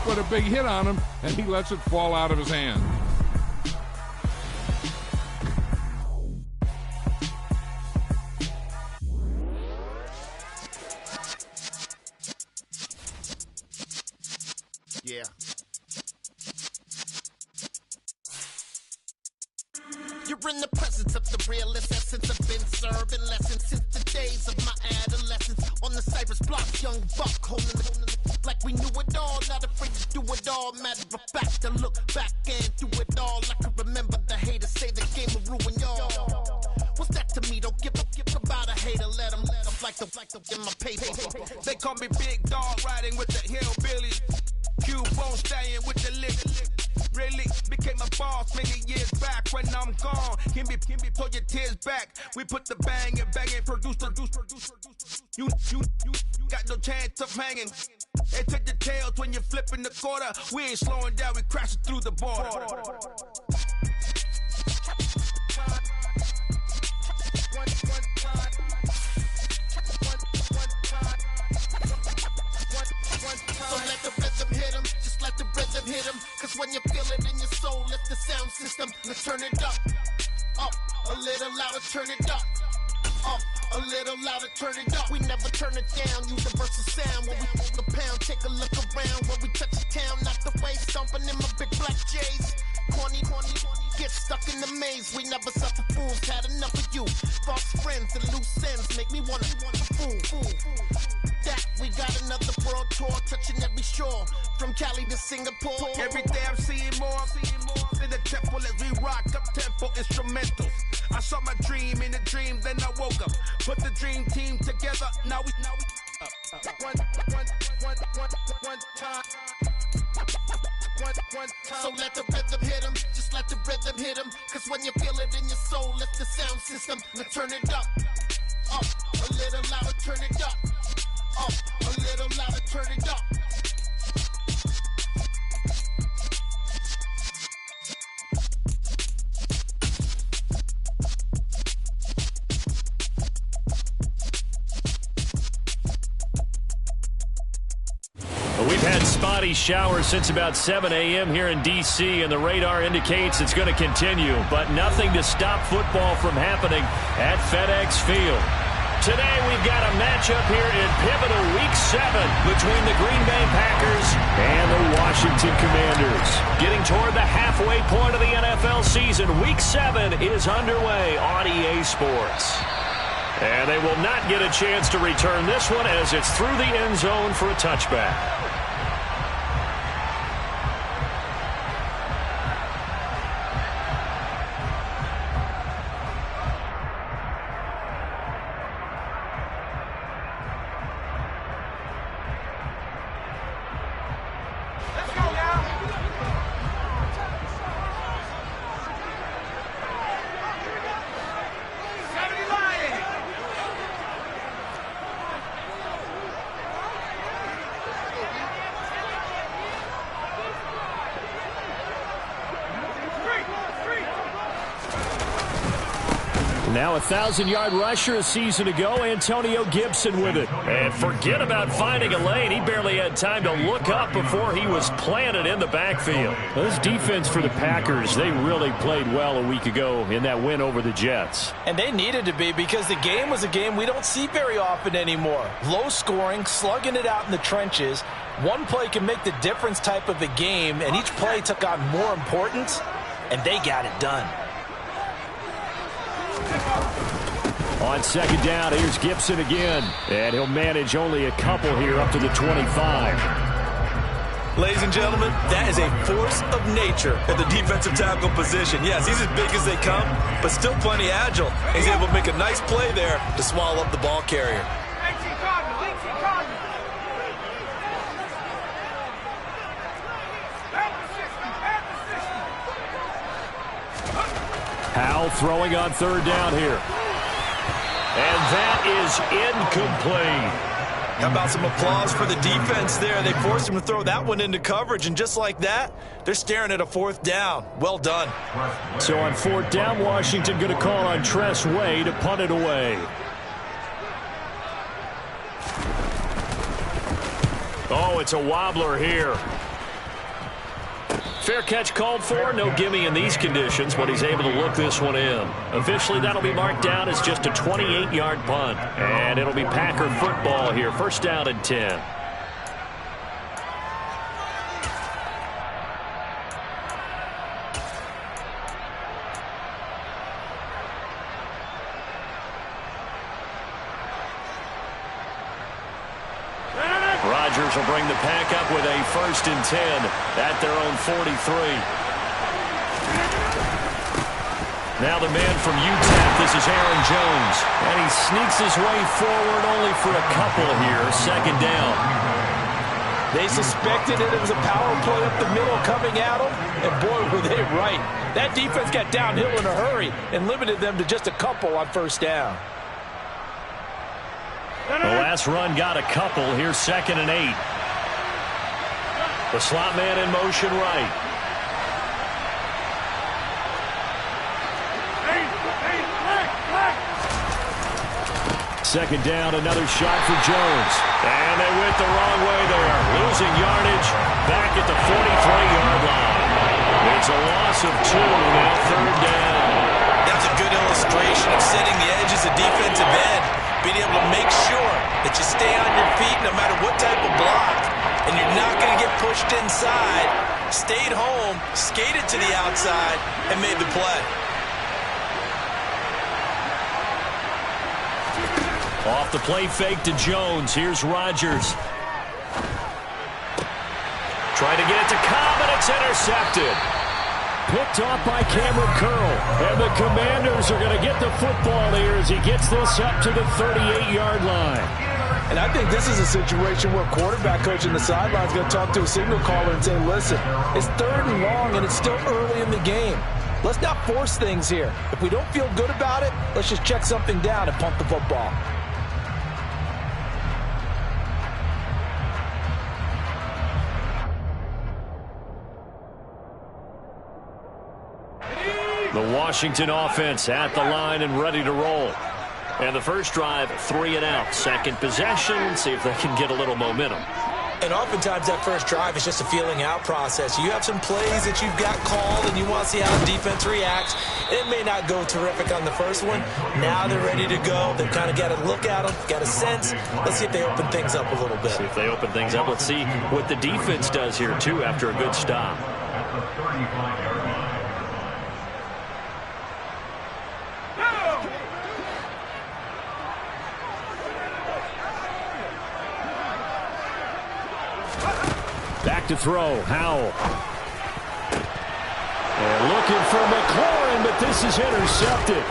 put a big hit on him, and he lets it fall out of his hand. Yeah. You're in the presence of the realest essence. I've been serving lessons since the days of my adolescence. On the Cypress block, young buck holding it like we knew it all. Not afraid to do it all. Matter of fact, I look back and do it all. I can remember the haters say the game will ruin y'all. What's that to me? Don't give about a hater. Let them like the in my paper. They call me Big Dog, riding with the hillbillies. Q-Bone stallion with the lick. Really became a boss many years back. When I'm gone, can be pull your tears back. We put the bang and produce. You got no chance of hanging. They took the tails when you're flipping the quarter. We ain't slowing down, we crashing through the border. So let the rhythm hit him, just let the rhythm hit him. Cause when you feel it in your soul, lift the sound system, let's turn it up. Up, a little louder, turn it up. Up, a little louder, turn it up. We never turn it down, universal sound. When we move the pound, take a look around. When we touch the town, knock the way, stomping in my big black J's. Corny, get stuck in the maze. We never suffer fools, had enough of you. False friends and loose ends make me wanna fool. That we got another world tour, touching every shore, from Cali to Singapore. Every day I'm seeing more in the temple as we rock up tempo instrumentals. I saw my dream in a dream, then I woke up. Put the dream team together, now we one time. So let the rhythm hit him, just let the rhythm hit him. Cause when you feel it in your soul, lift the sound system, let's turn it up. Up, a little louder, turn it up. Up, a little louder, turn it up. We've had spotty showers since about 7 a.m. here in D.C., and the radar indicates it's going to continue, but nothing to stop football from happening at FedEx Field. Today we've got a matchup here in pivotal Week 7 between the Green Bay Packers and the Washington Commanders. Getting toward the halfway point of the NFL season, Week 7 is underway on EA Sports. And they will not get a chance to return this one as it's through the end zone for a touchback. Now a 1,000-yard rusher a season ago, Antonio Gibson with it. And forget about finding a lane. He barely had time to look up before he was planted in the backfield. Well, this defense for the Packers, they really played well a week ago in that win over the Jets. And they needed to be, because the game was a game we don't see very often anymore. Low scoring, slugging it out in the trenches. One play can make the difference type of a game, and each play took on more importance, and they got it done. On second down, here's Gibson again. And he'll manage only a couple here up to the 25. Ladies and gentlemen, that is a force of nature at the defensive tackle position. Yes, he's as big as they come, but still plenty agile. He's able to make a nice play there to swallow up the ball carrier. Howell throwing on third down here. And that is incomplete. How about some applause for the defense there? They forced him to throw that one into coverage, and just like that, they're staring at a fourth down. Well done. So on fourth down, Washington going to call on Tress Way to punt it away. Oh, it's a wobbler here. Fair catch called for. No gimme in these conditions, but he's able to look this one in. Officially, that'll be marked down as just a 28-yard punt. And it'll be Packer football here. First down and 10. Rodgers will bring the pack up with a first and 10 at their own 43. Now the man from UTEP, this is Aaron Jones. And he sneaks his way forward only for a couple here. Second down. They suspected it was a power play up the middle coming at them. And boy, were they right. That defense got downhill in a hurry and limited them to just a couple on first down. The last run got a couple. Here's second and 8. The slot man in motion right. Second down, another shot for Jones. And they went the wrong way there. Losing yardage back at the 43-yard line. It's a loss of 2, now third down. That's a good illustration of setting the edges of defensive end. Being able to make sure that you stay on your feet no matter what type of block. And you're not going to get pushed inside. Stayed home, skated to the outside, and made the play. Off the play fake to Jones. Here's Rodgers. Trying to get it to Cobb, and it's intercepted. Picked off by Cameron Curl. And the Commanders are going to get the football here as he gets this up to the 38-yard line. And I think this is a situation where quarterback coach in the sideline is going to talk to a signal caller and say, listen, it's third and long and it's still early in the game. Let's not force things here. If we don't feel good about it, let's just check something down and punt the football. The Washington offense at the line and ready to roll. And the first drive, 3 and out. Second possession, see if they can get a little momentum. And oftentimes that first drive is just a feeling out process. You have some plays that you've got called and you want to see how the defense reacts. It may not go terrific on the first one. Now they're ready to go. They've kind of got a look at them, got a sense. Let's see if they open things up a little bit. See if they open things up. Let's see what the defense does here, too, after a good stop. Back to throw, Howell. And looking for McLaurin, but this is intercepted.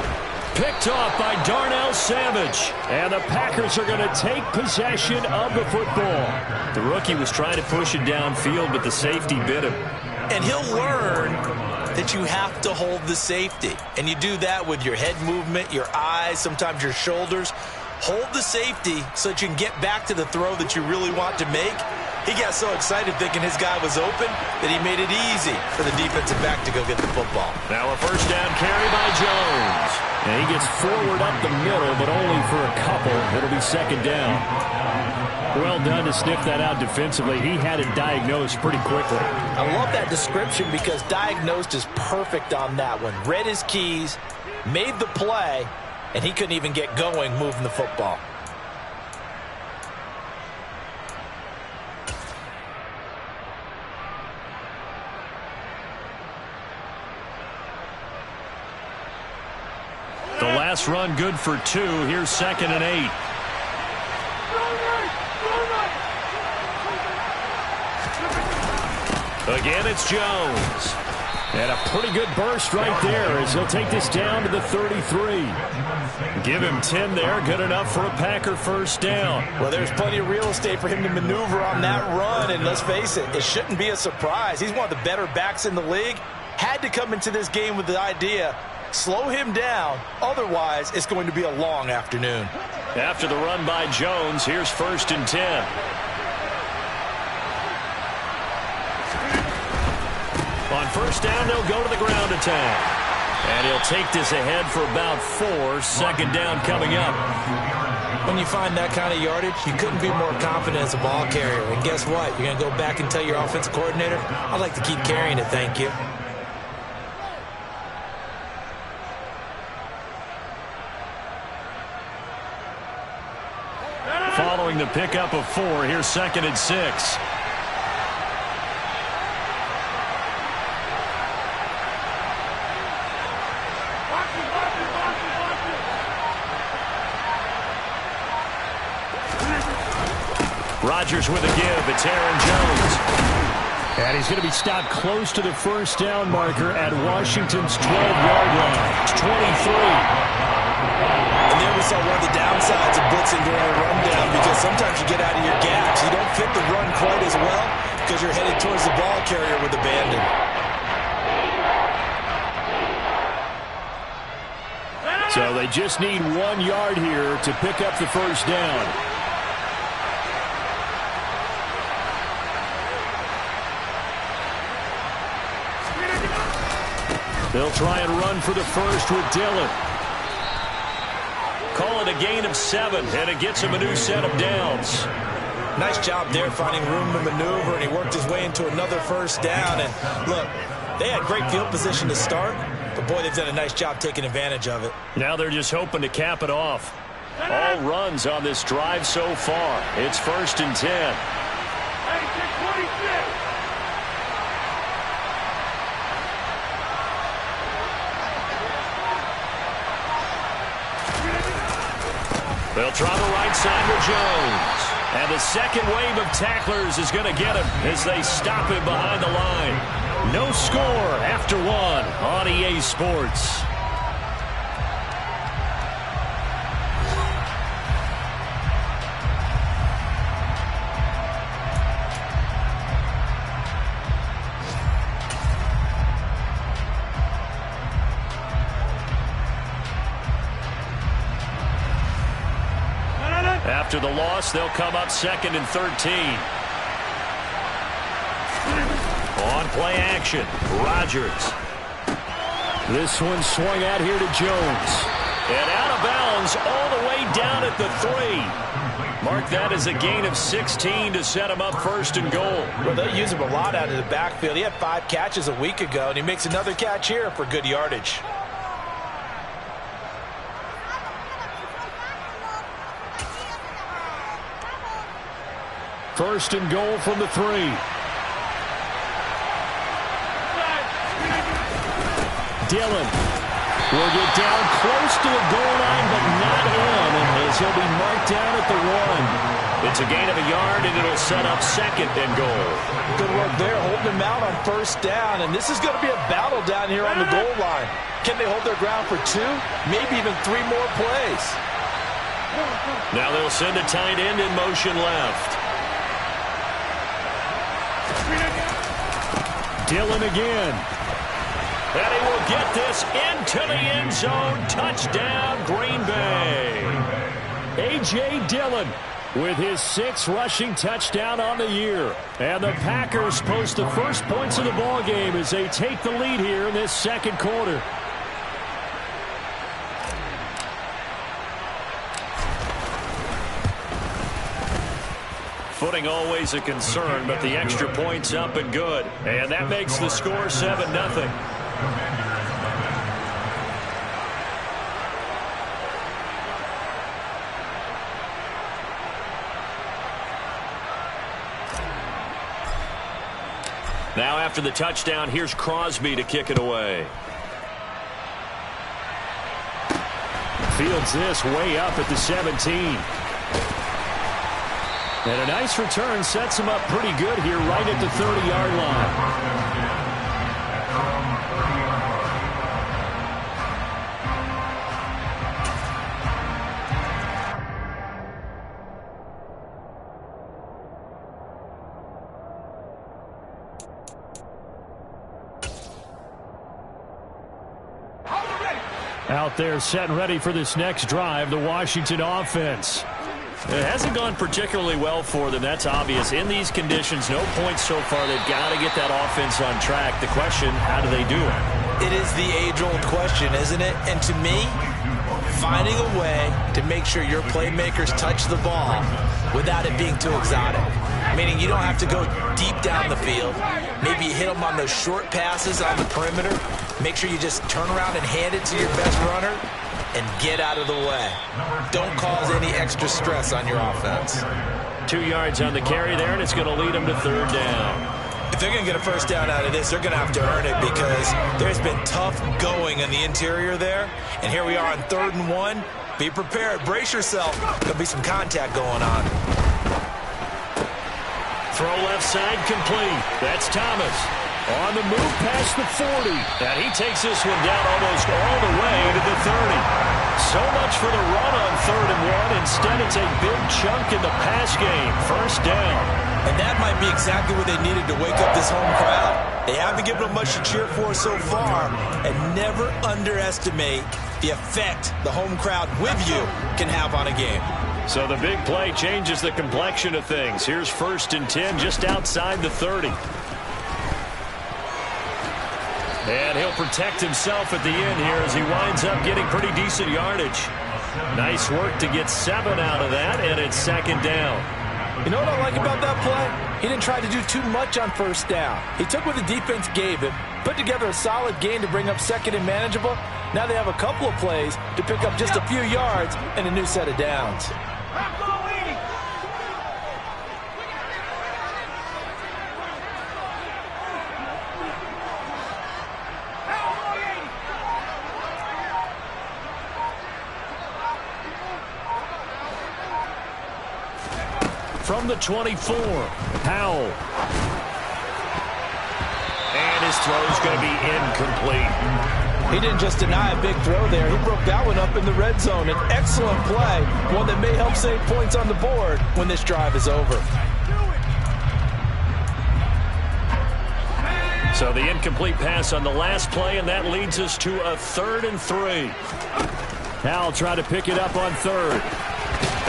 Picked off by Darnell Savage. And the Packers are going to take possession of the football. The rookie was trying to push it downfield, but the safety bit him. And he'll learn that you have to hold the safety. And you do that with your head movement, your eyes, sometimes your shoulders. Hold the safety so that you can get back to the throw that you really want to make. He got so excited thinking his guy was open that he made it easy for the defensive back to go get the football. Now a first down carry by Jones. And he gets forward up the middle, but only for a couple. It'll be second down. Well done to sniff that out defensively. He had it diagnosed pretty quickly. I love that description because diagnosed is perfect on that one. Read his keys, made the play, and he couldn't even get going moving the football. The last run good for 2. Here's second and 8. Again, it's Jones. And a pretty good burst right there as he'll take this down to the 33. Give him 10 there. Good enough for a Packer first down. Well, there's plenty of real estate for him to maneuver on that run. And let's face it, it shouldn't be a surprise. He's one of the better backs in the league. Had to come into this game with the idea, slow him down. Otherwise, it's going to be a long afternoon. After the run by Jones, here's first and 10. On first down, they'll go to the ground attack. And he'll take this ahead for about 4. Second down coming up. When you find that kind of yardage, you couldn't be more confident as a ball carrier. And guess what? You're going to go back and tell your offensive coordinator, I'd like to keep carrying it, thank you. Following the pickup of 4, here's 2nd and 6. Rodgers with a give. It's Aaron Jones. And he's going to be stopped close to the first down marker at Washington's 12-yard line. It's 23. And there we saw one of the downsides of blitzing during a rundown, because sometimes you get out of your gaps. You don't fit the run quite as well because you're headed towards the ball carrier with abandon. So they just need 1 yard here to pick up the first down. They'll try and run for the first with Dillon. Call it a gain of 7, and it gets him a new set of downs. Nice job there finding room to maneuver, and he worked his way into another first down. And look, they had great field position to start, but boy, they've done a nice job taking advantage of it. Now they're just hoping to cap it off. All runs on this drive so far. It's 1st and 10. They'll try the right side with Jones. And the second wave of tacklers is going to get him as they stop him behind the line. No score after 1 on EA Sports. After the loss, they'll come up 2nd and 13. On play action, Rodgers. This one swung out here to Jones. And out of bounds all the way down at the 3. Mark that as a gain of 16 to set him up 1st and goal. Well, they use him a lot out of the backfield. He had 5 catches a week ago, and he makes another catch here for good yardage. First and goal from the 3. Dillon will get down close to the goal line, but not in, as he'll be marked down at the 1. It's a gain of a yard, and it'll set up 2nd and goal. Good work there, holding him out on 1st down, and this is going to be a battle down here on the goal line. Can they hold their ground for 2, maybe even 3 more plays? Now they'll send a tight end in motion left. Dillon again. And he will get this into the end zone. Touchdown, Green Bay. A.J. Dillon with his 6th rushing touchdown on the year. And the Packers post the first points of the ball game as they take the lead here in this 2nd quarter. Footing always a concern, but the extra point's up and good. And that makes the score 7-0. Now after the touchdown, here's Crosby to kick it away. Fields this way up at the 17. And a nice return sets him up pretty good here right at the 30-yard line. Out there set and ready for this next drive, the Washington offense. It hasn't gone particularly well for them. That's obvious. In these conditions, no points so far. They've got to get that offense on track. The question, how do they do it? It is the age-old question, isn't it? And to me, finding a way to make sure your playmakers touch the ball without it being too exotic. Meaning you don't have to go deep down the field. Maybe you hit them on those short passes on the perimeter. Make sure you just turn around and hand it to your best runner and get out of the way. Don't cause any extra stress on your offense. 2 yards on the carry there, and it's going to lead them to third down. If they're going to get a first down out of this, they're going to have to earn it because there's been tough going in the interior there. And here we are on 3rd and 1. Be prepared. Brace yourself. There'll be some contact going on. Throw left side complete. That's Thomas. On the move past the 40. And he takes this one down almost all the way to the 30. So much for the run on 3rd and 1. Instead, it's a big chunk in the pass game. First down. And that might be exactly what they needed to wake up this home crowd. They haven't given them much to cheer for so far. And never underestimate the effect the home crowd with you can have on a game. So the big play changes the complexion of things. Here's 1st and 10 just outside the 30. And he'll protect himself at the end here as he winds up getting pretty decent yardage. Nice work to get 7 out of that, and it's 2nd down. You know what I like about that play? He didn't try to do too much on 1st down. He took what the defense gave him, put together a solid gain to bring up 2nd and manageable. Now they have a couple of plays to pick up just a few yards and a new set of downs. From the 24, Powell. And his throw's going to be incomplete. He didn't just deny a big throw there. He broke that one up in the red zone. An excellent play, one that may help save points on the board when this drive is over. So the incomplete pass on the last play, and that leads us to a 3rd and 3. Powell tried to pick it up on 3rd.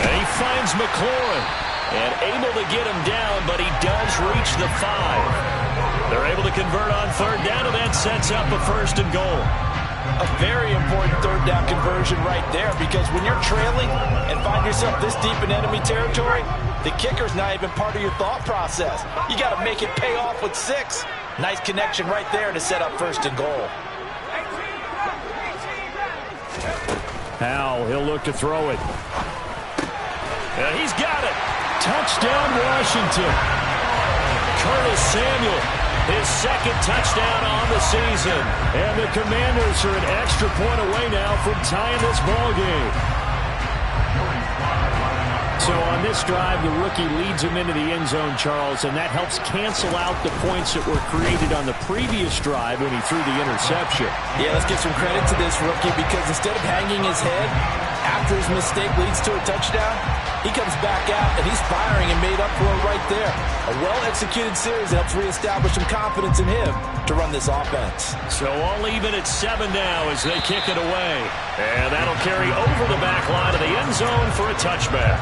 And he finds McLaurin. And able to get him down, but he does reach the 5. They're able to convert on 3rd down, and that sets up a 1st and goal. A very important 3rd down conversion right there, because when you're trailing and find yourself this deep in enemy territory, the kicker's not even part of your thought process. You got to make it pay off with 6. Nice connection right there to set up 1st and goal. Powell, he'll look to throw it. And he's got it. Touchdown, Washington. Curtis Samuel, his 2nd touchdown on the season. And the Commanders are an extra point away now from tying this ball game. So on this drive, the rookie leads him into the end zone, Charles, and that helps cancel out the points that were created on the previous drive when he threw the interception. Yeah, let's give some credit to this rookie, because instead of hanging his head after his mistake leads to a touchdown, he comes back out, and he's firing and made up for it right there. A well-executed series helps reestablish some confidence in him to run this offense. So all even at 7 now as they kick it away. And that'll carry over the back line of the end zone for a touchback.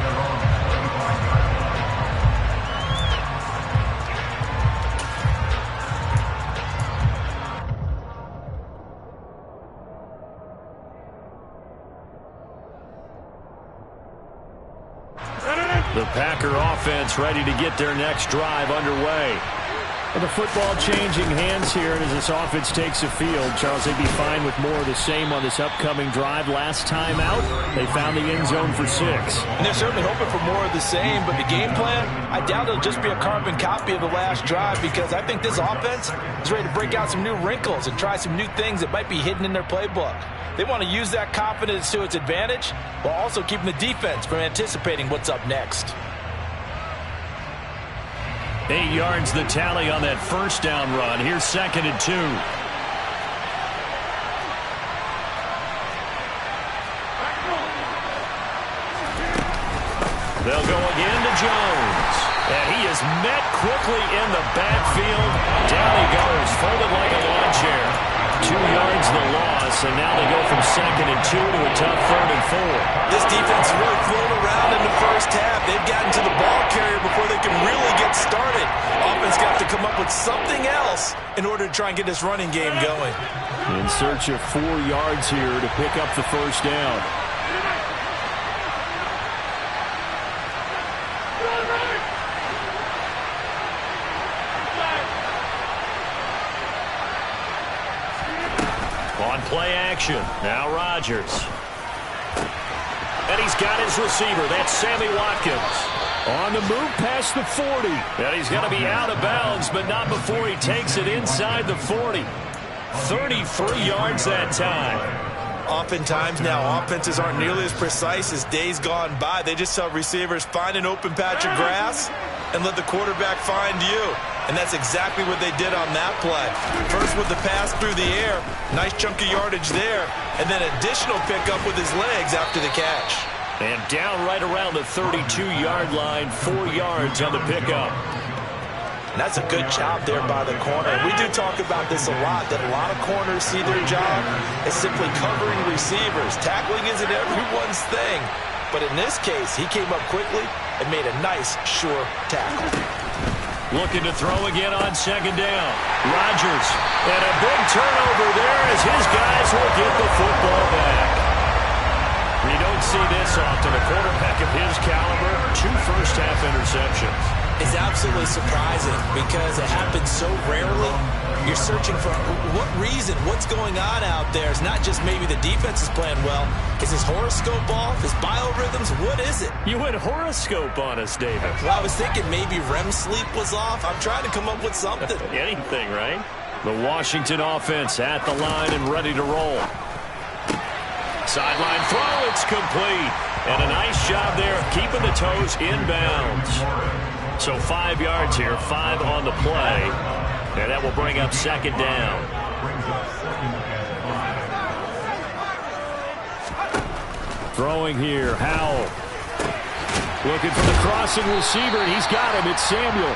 The Packer offense ready to get their next drive underway. Well, the football changing hands here, and as this offense takes the field, Charles, they'd be fine with more of the same on this upcoming drive. Last time out, they found the end zone for 6. And they're certainly hoping for more of the same, but the game plan, I doubt it'll just be a carbon copy of the last drive, because I think this offense is ready to break out some new wrinkles and try some new things that might be hidden in their playbook. They want to use that confidence to its advantage while also keeping the defense from anticipating what's up next. 8 yards the tally on that 1st down run. Here's 2nd and 2. They'll go again to Jones. And he is met quickly in the backfield. Down he goes, folded like a lawn chair. 2 yards the loss, and now they go from 2nd and 2 to a tough 3rd and 4. This defense really flown around in the first half. They've gotten to the ball carrier before they can really get started. Offense got to come up with something else in order to try and get this running game going. In search of 4 yards here to pick up the 1st down. On play action, now Rodgers. And he's got his receiver. That's Sammy Watkins. On the move past the 40. And he's going to be out of bounds, but not before he takes it inside the 40. 33 yards that time. Oftentimes now, offenses aren't nearly as precise as days gone by. They just tell receivers, find an open patch of grass and let the quarterback find you. And that's exactly what they did on that play. First with the pass through the air, nice chunk of yardage there, and then additional pickup with his legs after the catch. And down right around the 32-yard line, 4 yards on the pickup. And that's a good job there by the corner. And we do talk about this a lot, that a lot of corners see their job as simply covering receivers. Tackling isn't everyone's thing. But in this case, he came up quickly and made a nice, sure tackle. Looking to throw again on second down. Rodgers. And a big turnover there as his guys will get the football back. You don't see this often. A quarterback of his caliber, 2 first-half interceptions. It's absolutely surprising because it happens so rarely. You're searching for what reason, what's going on out there. It's not just maybe the defense is playing well. Is his horoscope off? His biorhythms? What is it? You went horoscope on us, David. Well, I was thinking maybe REM sleep was off. I'm trying to come up with something. Anything, right? The Washington offense at the line and ready to roll. Sideline throw, it's complete. And a nice job there of keeping the toes inbounds. So 5 yards here, 5 on the play. And that will bring up second down. Throwing here, Howell. Looking for the crossing receiver, and he's got him. It's Samuel.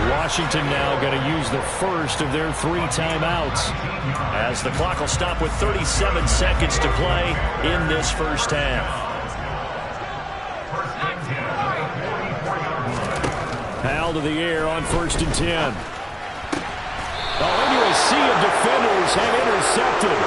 Washington now going to use the first of their 3 timeouts. As the clock will stop with 37 seconds to play in this first half. Howell to the air on 1st and 10. Into a sea of defenders have intercepted.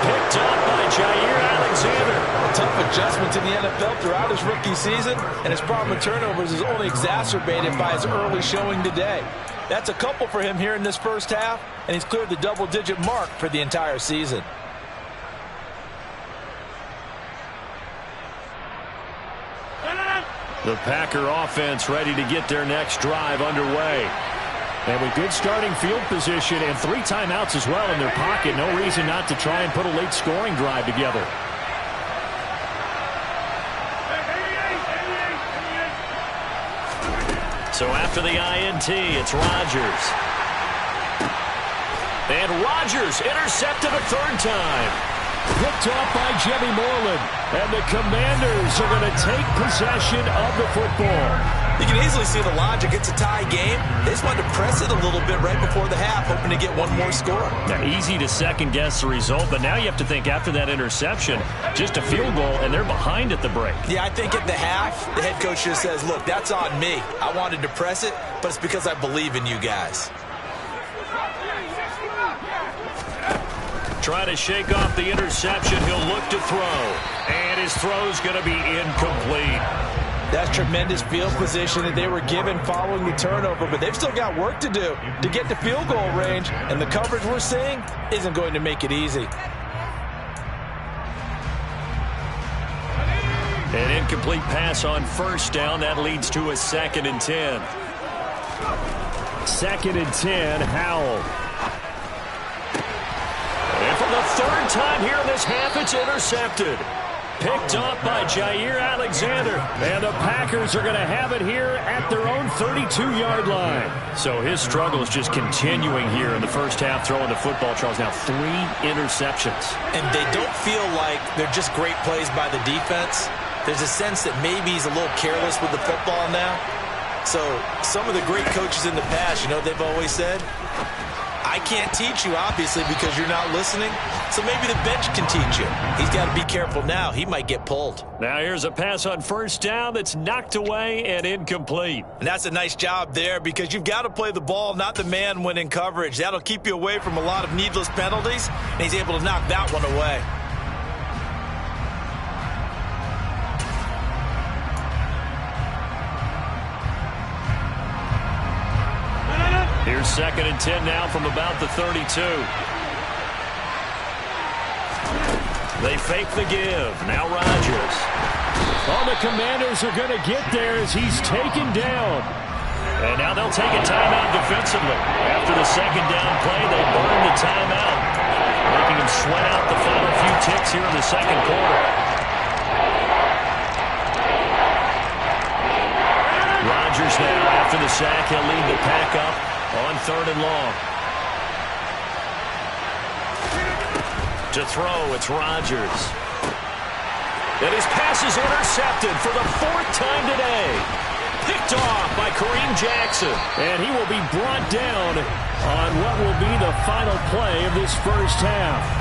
Picked up by Jair Alexander. A tough adjustment to the NFL throughout his rookie season, and his problem with turnovers is only exacerbated by his early showing today. That's a couple for him here in this first half, and he's cleared the double-digit mark for the entire season. The Packer offense ready to get their next drive underway. And with good starting field position and 3 timeouts as well in their pocket, no reason not to try and put a late scoring drive together. So after the INT, it's Rodgers. And Rodgers intercepted a 3rd time. Picked off by Jimmy Moreland. And the Commanders are going to take possession of the football. You can easily see the logic. It's a tie game. They just wanted to press it a little bit right before the half, hoping to get one more score. Now, easy to second-guess the result, but now you have to think after that interception, just a field goal, and they're behind at the break. Yeah, I think at the half, the head coach just says, look, that's on me. I wanted to press it, but it's because I believe in you guys. Trying to shake off the interception. He'll look to throw. And his throw's going to be incomplete. That's tremendous field position that they were given following the turnover, but they've still got work to do to get to field goal range, and the coverage we're seeing isn't going to make it easy. An incomplete pass on 1st down. That leads to a 2nd and 10. 2nd and 10, Howell. And for the 3rd time here in this half, it's intercepted. Picked up by Jair Alexander. And the Packers are going to have it here at their own 32-yard line. So his struggle is just continuing here in the first half, throwing the football. Charles, now 3 interceptions. And they don't feel like they're just great plays by the defense. There's a sense that maybe he's a little careless with the football now. So some of the great coaches in the past, you know what they've always said? I can't teach you, obviously, because you're not listening. So maybe the bench can teach you. He's got to be careful now. He might get pulled. Now here's a pass on 1st down that's knocked away and incomplete. And that's a nice job there because you've got to play the ball, not the man when in coverage. That'll keep you away from a lot of needless penalties, and he's able to knock that one away. Here's 2nd and 10 now from about the 32. They fake the give. Now Rodgers. Oh, the Commanders are going to get there as he's taken down. And now they'll take a timeout defensively. After the second down play, they burn the timeout, making him sweat out the final few ticks here in the second quarter. Rodgers now, after the sack, he'll lead the pack up on 3rd and long. To throw, it's Rodgers. And his pass is intercepted for the 4th time today. Picked off by Kareem Jackson. And he will be brought down on what will be the final play of this first half.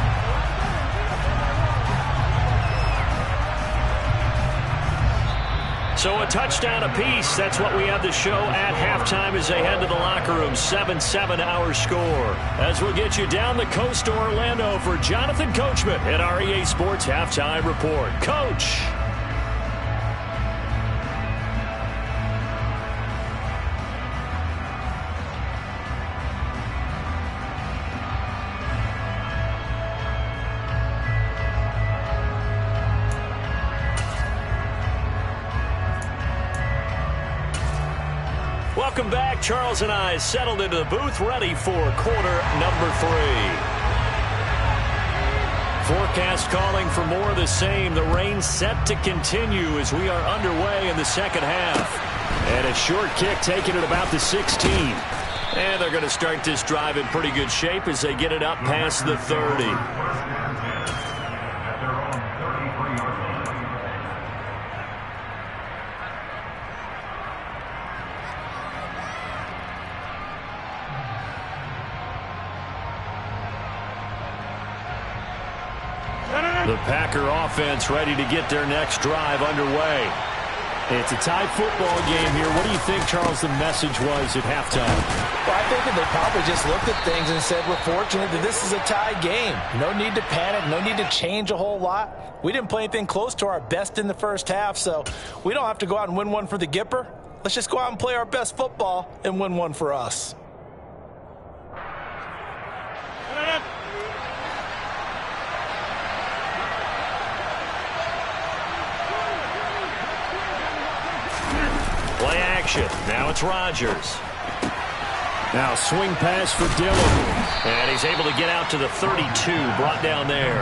So a touchdown apiece. That's what we have to show at halftime as they head to the locker room. 7-7 our score. As we'll get you down the coast to Orlando for Jonathan Coachman at our EA Sports Halftime Report. Coach. Welcome back. Charles and I settled into the booth, ready for quarter number 3. Forecast calling for more of the same. The rain set to continue as we are underway in the second half. And a short kick taken at about the 16. And they're going to start this drive in pretty good shape as they get it up past the 30. The Packer offense ready to get their next drive underway. It's a tied football game here. What do you think, Charles, the message was at halftime? Well, I think that they probably just looked at things and said, we're fortunate that this is a tied game. No need to panic. No need to change a whole lot. We didn't play anything close to our best in the first half, so we don't have to go out and win one for the Gipper. Let's just go out and play our best football and win one for us. Play action. Now it's Rodgers. Now swing pass for Dillon. And he's able to get out to the 32, brought down there.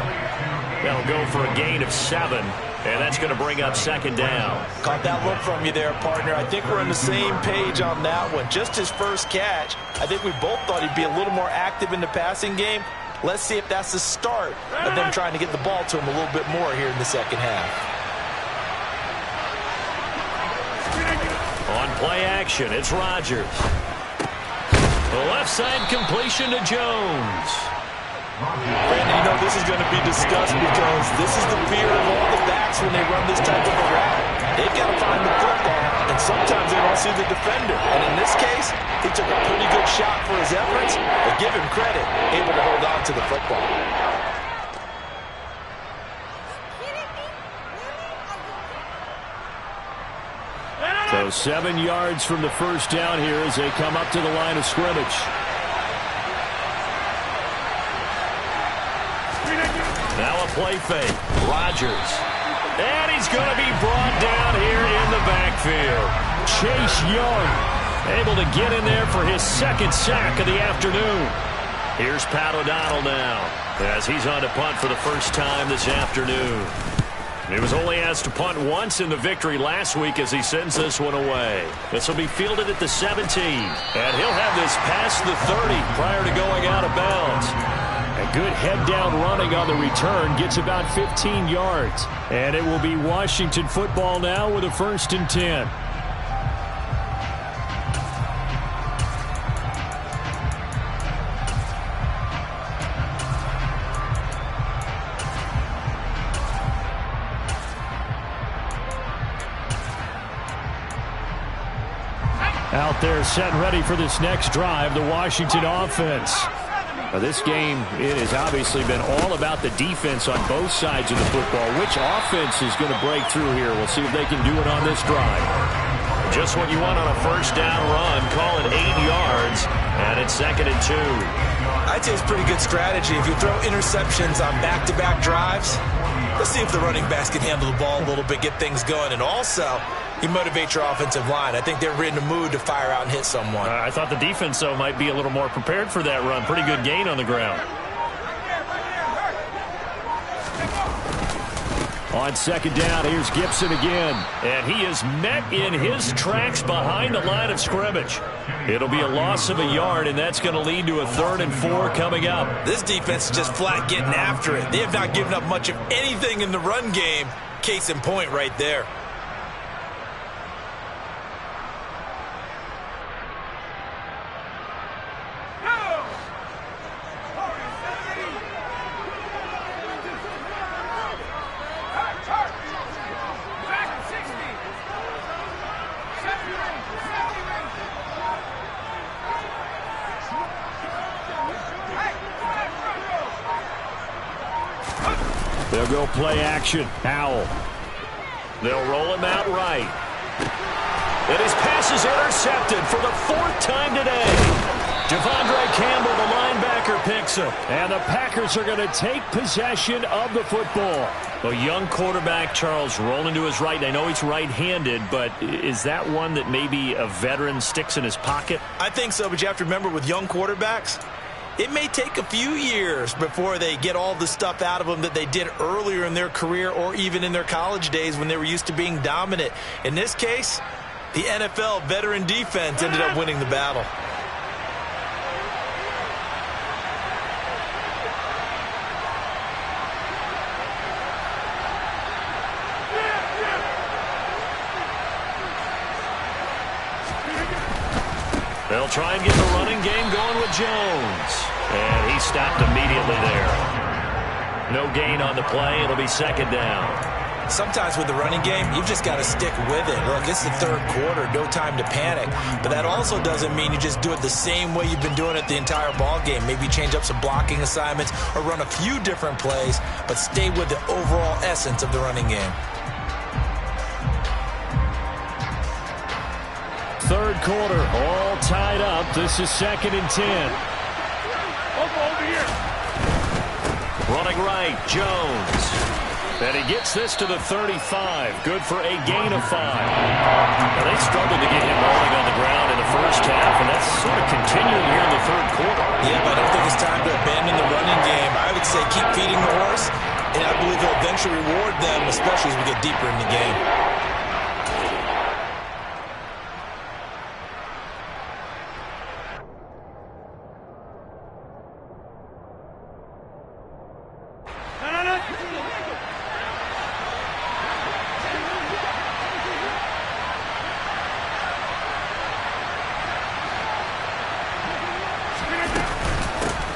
That'll go for a gain of 7, and that's going to bring up 2nd down. Caught that look from you there, partner. I think we're on the same page on that one. Just his first catch. I think we both thought he'd be a little more active in the passing game. Let's see if that's the start of them trying to get the ball to him a little bit more here in the second half. On play action, it's Rodgers. The left side completion to Jones. Brandon, you know this is going to be discussed because this is the fear of all the backs when they run this type of a route. They've got to find the football, and sometimes they don't see the defender. And in this case, he took a pretty good shot for his efforts, but give him credit, able to hold on to the football. So 7 yards from the first down here as they come up to the line of scrimmage. Now a play fake. Rodgers. And he's going to be brought down here in the backfield. Chase Young able to get in there for his 2nd sack of the afternoon. Here's Pat O'Donnell now as he's on to punt for the first time this afternoon. He was only asked to punt once in the victory last week as he sends this one away. This will be fielded at the 17. And he'll have this past the 30 prior to going out of bounds. A good head-down running on the return gets about 15 yards. And it will be Washington football now with a 1st and 10. Out there set and ready for this next drive, the Washington offense. Now this game, it has obviously been all about the defense on both sides of the football. Which offense is going to break through here? We'll see if they can do it on this drive. Just what you want on a first down run. Call it 8 yards, and it's 2nd and 2. I'd say it's pretty good strategy. If you throw interceptions on back-to-back drives, Let's see if the running backs can handle the ball a little bit, get things going, and also you motivate your offensive line. I think they're in the mood to fire out and hit someone. I thought the defense, though, might be a little more prepared for that run. Pretty good gain on the ground. On second down, here's Gibson again. And he is met in his tracks behind the line of scrimmage. It'll be a loss of a yard, and that's going to lead to a 3rd and 4 coming up. This defense is just flat getting after it. They have not given up much of anything in the run game. Case in point right there. They'll go play action. Howell. They'll roll him out right. And his pass is intercepted for the 4th time today. Devondre Campbell, the linebacker, picks him. And the Packers are going to take possession of the football. A young quarterback, Charles, rolling to his right. I know he's right-handed, but is that one that maybe a veteran sticks in his pocket? I think so, but you have to remember with young quarterbacks, it may take a few years before they get all the stuff out of them that they did earlier in their career or even in their college days when they were used to being dominant. In this case, the NFL veteran defense ended up winning the battle. They'll try and get the running game going with Jones. And he stopped immediately there. No gain on the play. It'll be 2nd down. Sometimes with the running game, you've just got to stick with it. Look, it's the 3rd quarter, no time to panic. But that also doesn't mean you just do it the same way you've been doing it the entire ball game. Maybe change up some blocking assignments or run a few different plays, but stay with the overall essence of the running game. 3rd quarter, all tied up. This is 2nd and 10. Over here. Running right, Jones. And he gets this to the 35. Good for a gain of 5. Now, they struggled to get him rolling on the ground in the first half, and that's sort of continuing here in the 3rd quarter. Yeah, but I don't think it's time to abandon the running game. I would say keep feeding the horse, and I believe he'll eventually reward them, especially as we get deeper in the game.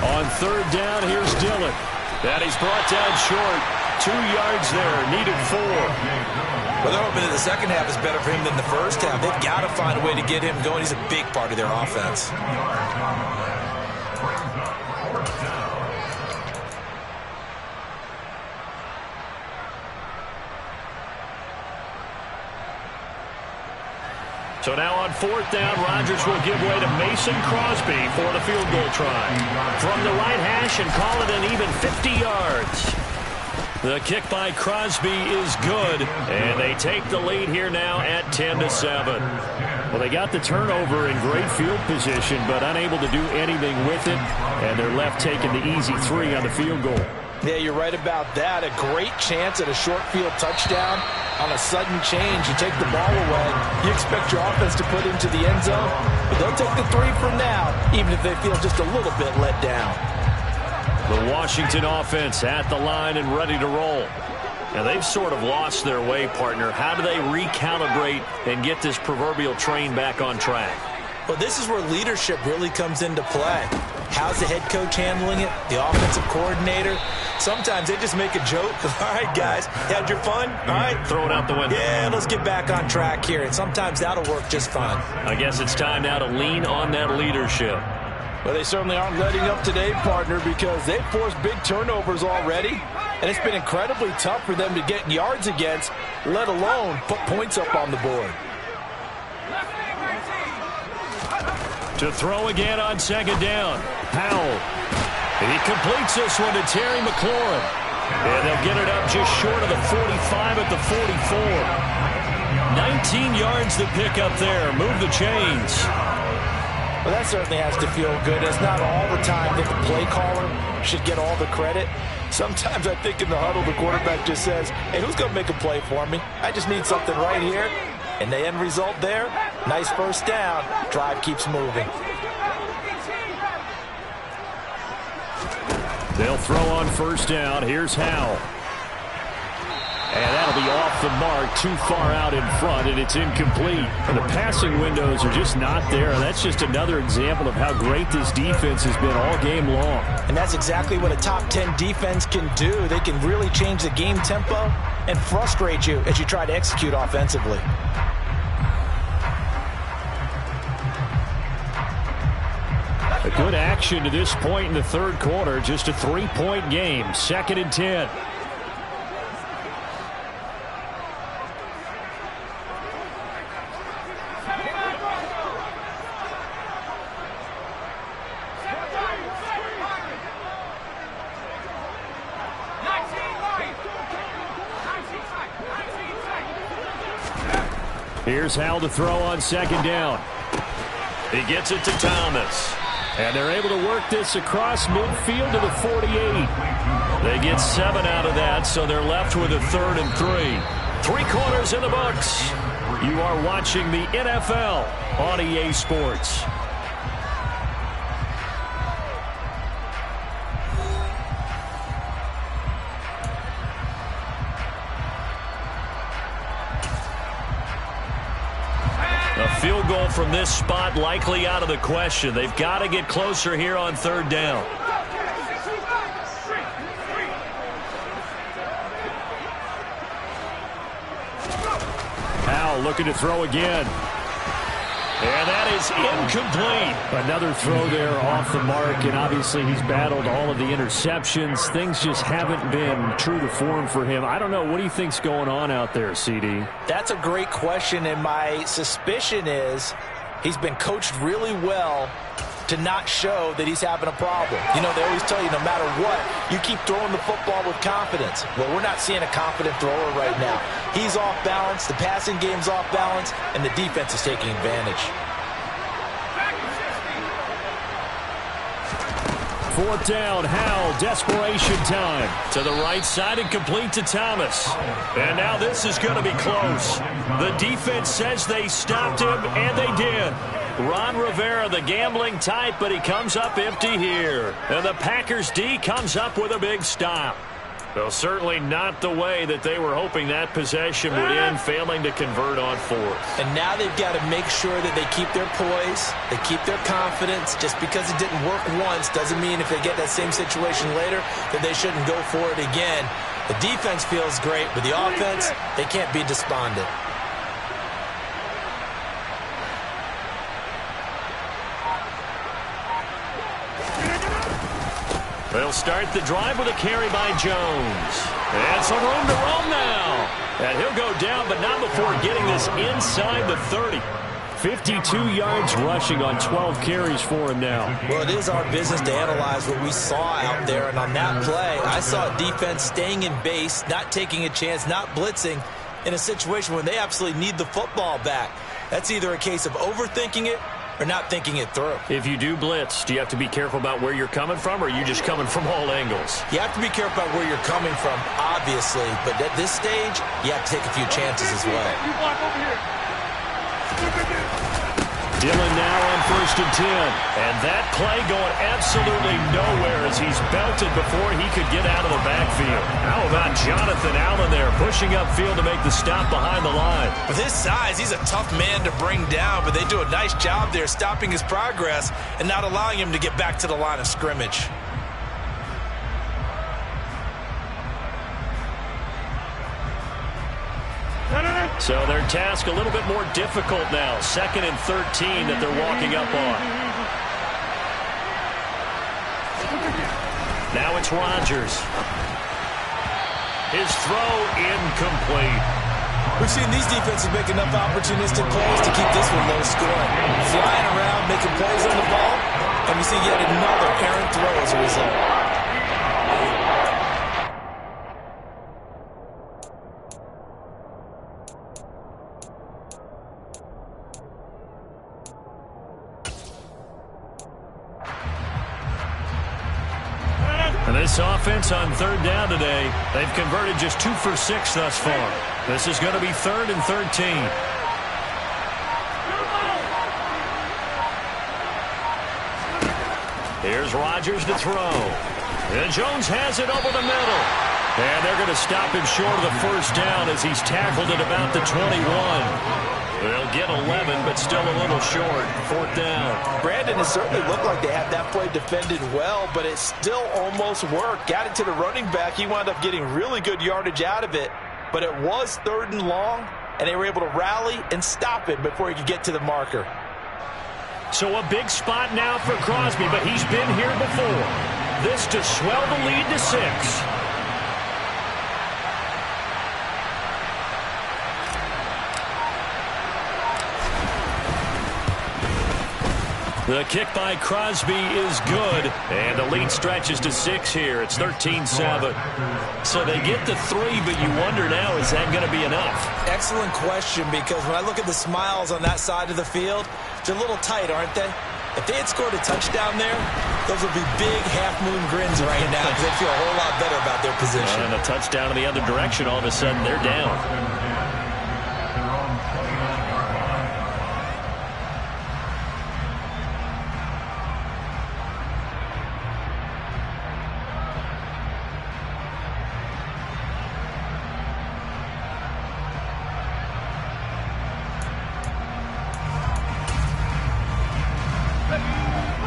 On 3rd down, here's Dillon. That he's brought down short. 2 yards there, needed 4. Well, they're hoping that the second half is better for him than the first half. They've got to find a way to get him going. He's a big part of their offense. So now on 4th down, Rodgers will give way to Mason Crosby for the field goal try. From the right hash and call it an even 50 yards. The kick by Crosby is good, and they take the lead here now at 10-7. Well, they got the turnover in great field position, but unable to do anything with it, and they're left taking the easy 3 on the field goal. Yeah, you're right about that. A great chance at a short field touchdown. On a sudden change, you take the ball away. You expect your offense to put into the end zone, but they'll take the 3 from now, even if they feel just a little bit let down. The Washington offense at the line and ready to roll. Now, they've sort of lost their way, partner. How do they recalibrate and get this proverbial train back on track? Well, this is where leadership really comes into play. How's the head coach handling it? The offensive coordinator? Sometimes they just make a joke. All right, guys, had your fun? All right. Throw it out the window. Yeah, let's get back on track here. And sometimes that'll work just fine. I guess it's time now to lean on that leadership. Well, they certainly aren't letting up today, partner, because they've forced big turnovers already. And it's been incredibly tough for them to get yards against, let alone put points up on the board. To throw again on 2nd down. Powell. And he completes this one to Terry McLaurin. And they'll get it up just short of the 45 at the 44. 19 yards to pick up there. Move the chains. Well, that certainly has to feel good. It's not all the time that the play caller should get all the credit. Sometimes I think in the huddle, the quarterback just says, hey, who's going to make a play for me? I just need something right here. And the end result there, nice first down. Drive keeps moving. They'll throw on first down. Here's Howell. And that'll be off the mark, too far out in front, and it's incomplete. And the passing windows are just not there. That's just another example of how great this defense has been all game long. And that's exactly what a top 10 defense can do. They can really change the game tempo and frustrate you as you try to execute offensively. A good action to this point in the third quarter. Just a 3-point game. 2nd and 10. Here's Howell to throw on 2nd down. He gets it to Thomas. And they're able to work this across midfield to the 48. They get 7 out of that, so they're left with a 3rd and 3. 3 quarters in the books. You are watching the NFL on EA Sports. A field goal from this spot likely out of the question. They've got to get closer here on 3rd down. Howell looking to throw again. And that is incomplete. Another throw there off the mark, and obviously he's battled all of the interceptions. Things just haven't been true to form for him. I don't know. What do you think's going on out there, CD? That's a great question, and my suspicion is he's been coached really well to not show that he's having a problem. You know, they always tell you no matter what, you keep throwing the football with confidence. Well, we're not seeing a confident thrower right now. He's off balance, the passing game's off balance, and the defense is taking advantage. 4th down, Howell, desperation time. To the right side and complete to Thomas. And now this is going to be close. The defense says they stopped him, and they did. Ron Rivera, the gambling type, but he comes up empty here. And the Packers D comes up with a big stop. Well, certainly not the way that they were hoping that possession would end, failing to convert on 4th. And now they've got to make sure that they keep their poise, they keep their confidence. Just because it didn't work once doesn't mean if they get that same situation later that they shouldn't go for it again. The defense feels great, but the offense, they can't be despondent. They'll start the drive with a carry by Jones. And some room to roam now. And he'll go down, but not before getting this inside the 30. 52 yards rushing on 12 carries for him now. Well, it is our business to analyze what we saw out there. And on that play, I saw defense staying in base, not taking a chance, not blitzing in a situation when they absolutely need the football back. That's either a case of overthinking it or not thinking it through. If you do blitz, do you have to be careful about where you're coming from, or are you just coming from all angles? You have to be careful about where you're coming from, obviously, but at this stage, you have to take a few chances as well. You block over here. Dillon now on 1st and 10. And that play going absolutely nowhere as he's belted before he could get out of the backfield. How about Jonathan Allen there pushing upfield to make the stop behind the line? With his size, he's a tough man to bring down, but they do a nice job there stopping his progress and not allowing him to get back to the line of scrimmage. So their task a little bit more difficult now. 2nd and 13 that they're walking up on. Now it's Rodgers. His throw incomplete. We've seen these defenses make enough opportunistic plays to keep this one low scoring. Flying around, making plays on the ball, and we see yet another errant throw as a result. And this offense on third down today, they've converted just 2 for 6 thus far. This is going to be 3rd and 13. Here's Rodgers to throw. And Jones has it over the middle. And they're going to stop him short of the first down as he's tackled at about the 21. They'll get 11, but still a little short. 4th down. Brandon, it certainly looked like they had that play defended well, but it still almost worked. Got it to the running back. He wound up getting really good yardage out of it, but it was 3rd and long, and they were able to rally and stop it before he could get to the marker. So a big spot now for Crosby, but he's been here before. This to swell the lead to 6. The kick by Crosby is good, and the lead stretches to 6 here. It's 13-7. So they get to 3, but you wonder now, is that going to be enough? Excellent question, because when I look at the smiles on that side of the field, they're a little tight, aren't they? If they had scored a touchdown there, those would be big half-moon grins right now because they feel a whole lot better about their position. And a touchdown in the other direction, all of a sudden they're down.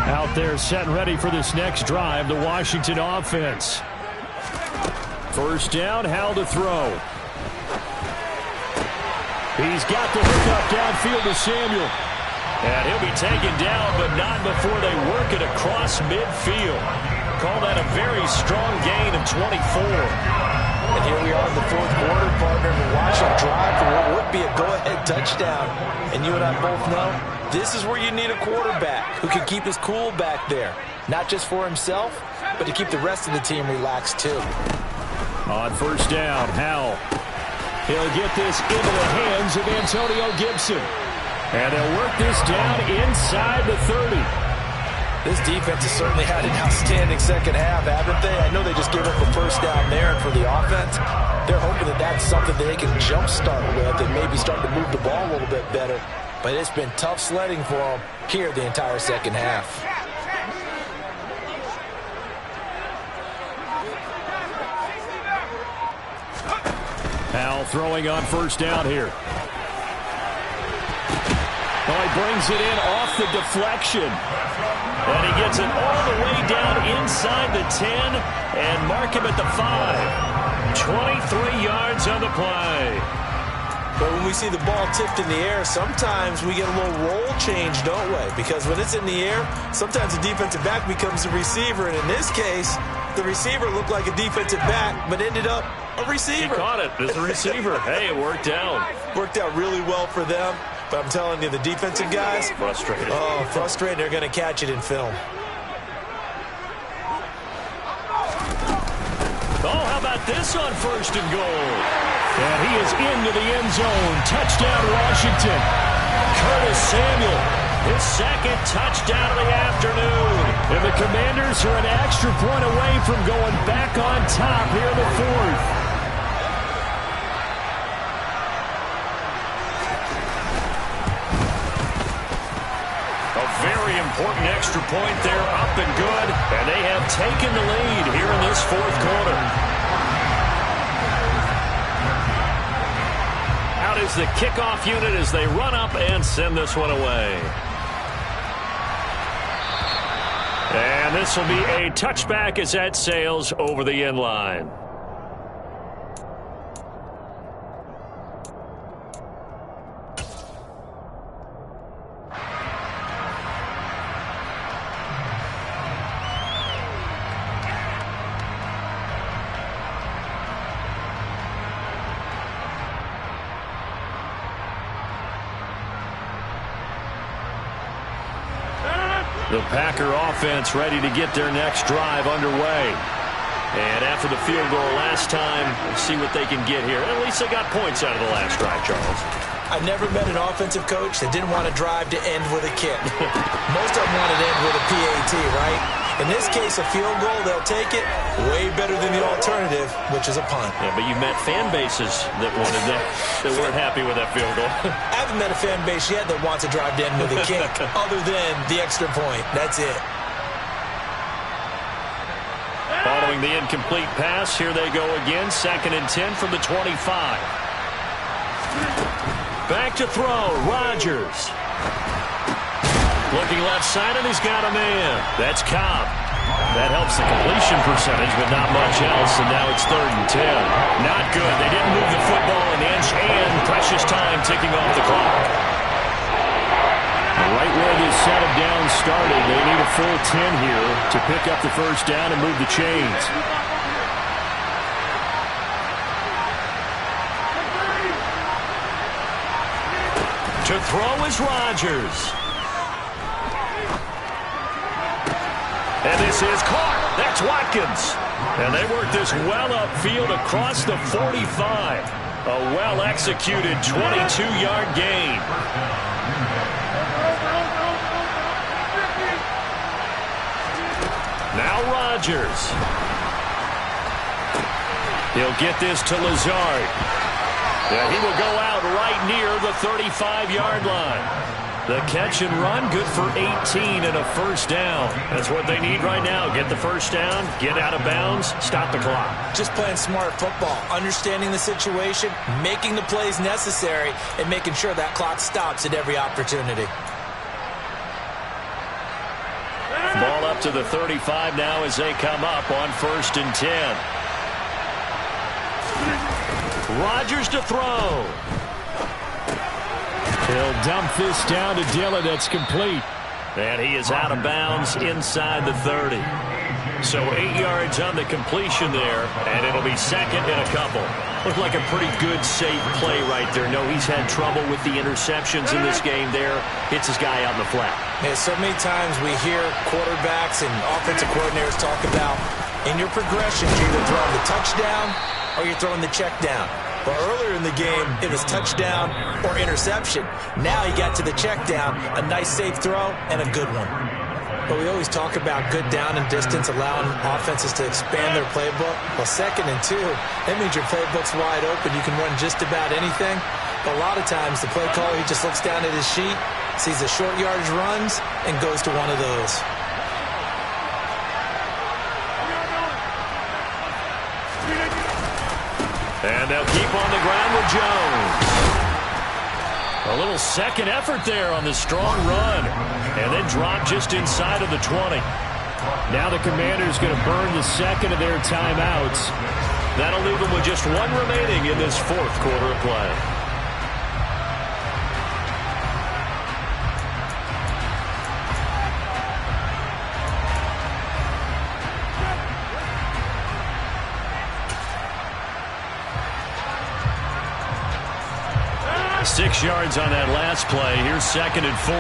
Out there set and ready for this next drive, the Washington offense. First down, Howell to throw. He's got the hook up downfield to Samuel. And he'll be taken down, but not before they work it across midfield. Call that a very strong gain of 24. And here we are in the 4th quarter, partner, and we're watching a drive for what would be a go-ahead touchdown. And you and I both know this is where you need a quarterback who can keep his cool back there. Not just for himself, but to keep the rest of the team relaxed too. On first down, Howell. He'll get this into the hands of Antonio Gibson. And they'll work this down inside the 30. This defense has certainly had an outstanding second half, haven't they? I know they just gave up a first down there, and for the offense, they're hoping that that's something that they can jumpstart with and maybe start to move the ball a little bit better. But it's been tough sledding for them here the entire second half. Howell throwing on first down here. Oh, he brings it in off the deflection. And he gets it all the way down inside the 10 and mark him at the 5. 23 yards on the play. But when we see the ball tipped in the air, sometimes we get a little roll change, don't we? Because when it's in the air, sometimes the defensive back becomes the receiver. And in this case, the receiver looked like a defensive back, but ended up a receiver. He caught it as a receiver. Hey, it worked out. Worked out really well for them. But I'm telling you, the defensive guys, frustrated. Oh, frustrated. They're going to catch it in film. Oh, how about this on first and goal? And he is into the end zone. Touchdown, Washington. Curtis Samuel, his second touchdown of the afternoon. And the Commanders are an extra point away from going back on top here in the 4th. Very important extra point there, up and good. And they have taken the lead here in this 4th quarter. Out is the kickoff unit as they run up and send this one away. And this will be a touchback as that sails over the end line. The Packer offense ready to get their next drive underway. And after the field goal last time, we'll see what they can get here. At least they got points out of the last drive, Charles. I've never met an offensive coach that didn't want a drive to end with a kick. Most of them wanted to end with a PAT, right? In this case, a field goal, they'll take it. Way better than the alternative, which is a punt. Yeah, but you met fan bases that wanted that weren't happy with that field goal. I haven't met a fan base yet that wants to drive in with a kick other than the extra point. That's it. Following the incomplete pass, here they go again. 2nd and 10 from the 25. Back to throw, Rodgers. Looking left side, and he's got a man. That's Cobb. That helps the completion percentage, but not much else, and now it's 3rd and 10. Not good. They didn't move the football an inch, and precious time ticking off the clock. Right where this set of downs started, they need a full 10 here to pick up the first down and move the chains. To throw is Rodgers. And this is caught. That's Watkins. And they work this well upfield across the 45. A well-executed 22-yard gain. Now Rodgers. He'll get this to Lazard. And he will go out right near the 35-yard line. The catch and run, good for 18 and a first down. That's what they need right now. Get the first down, get out of bounds, stop the clock. Just playing smart football, understanding the situation, making the plays necessary, and making sure that clock stops at every opportunity. Ball up to the 35 now as they come up on 1st and 10. Rodgers to throw. He'll dump this down to Dillon. That's complete. And he is out of bounds inside the 30. So 8 yards on the completion there, and it'll be 2nd and a couple. Looked like a pretty good, safe play right there. No, he's had trouble with the interceptions in this game there. Hits his guy out in the flat. Yeah, so many times we hear quarterbacks and offensive coordinators talk about in your progressions, you're either throwing the touchdown or you're throwing the check down. But earlier in the game, it was touchdown or interception. Now he got to the check down, a nice safe throw, and a good one. But we always talk about good down and distance, allowing offenses to expand their playbook. Well, 2nd and 2, that means your playbook's wide open. You can run just about anything. But a lot of times, the play caller, he just looks down at his sheet, sees the short yardage runs, and goes to one of those. And they'll keep on the ground with Jones. A little second effort there on the strong run. And then drop just inside of the 20. Now the Commanders going to burn the 2nd of their timeouts. That'll leave them with just 1 remaining in this 4th quarter of play. Six yards on that last play. Here's 2nd and 4.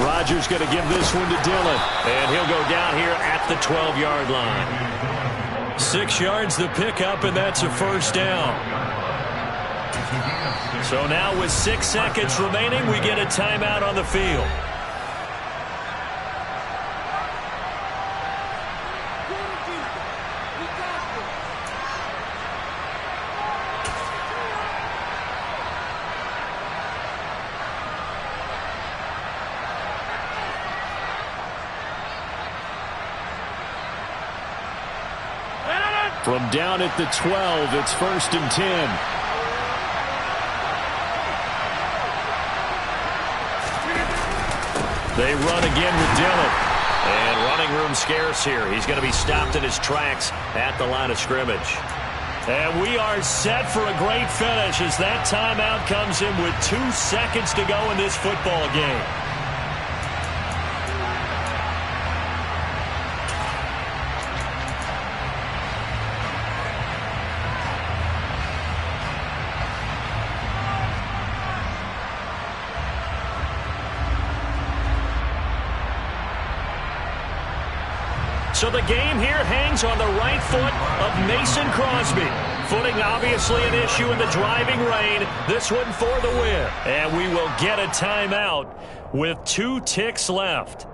Rodgers going to give this one to Dillon. And he'll go down here at the 12-yard line. 6 yards the pickup, and that's a first down. So now with 6 seconds remaining, we get a timeout on the field. From down at the 12, it's 1st and 10. They run again with Dillon. And running room scarce here. He's going to be stopped in his tracks at the line of scrimmage. And we are set for a great finish as that timeout comes in with 2 seconds to go in this football game. So the game here hangs on the right foot of Mason Crosby. Footing obviously an issue in the driving rain. This one for the win. And we will get a timeout with 2 ticks left.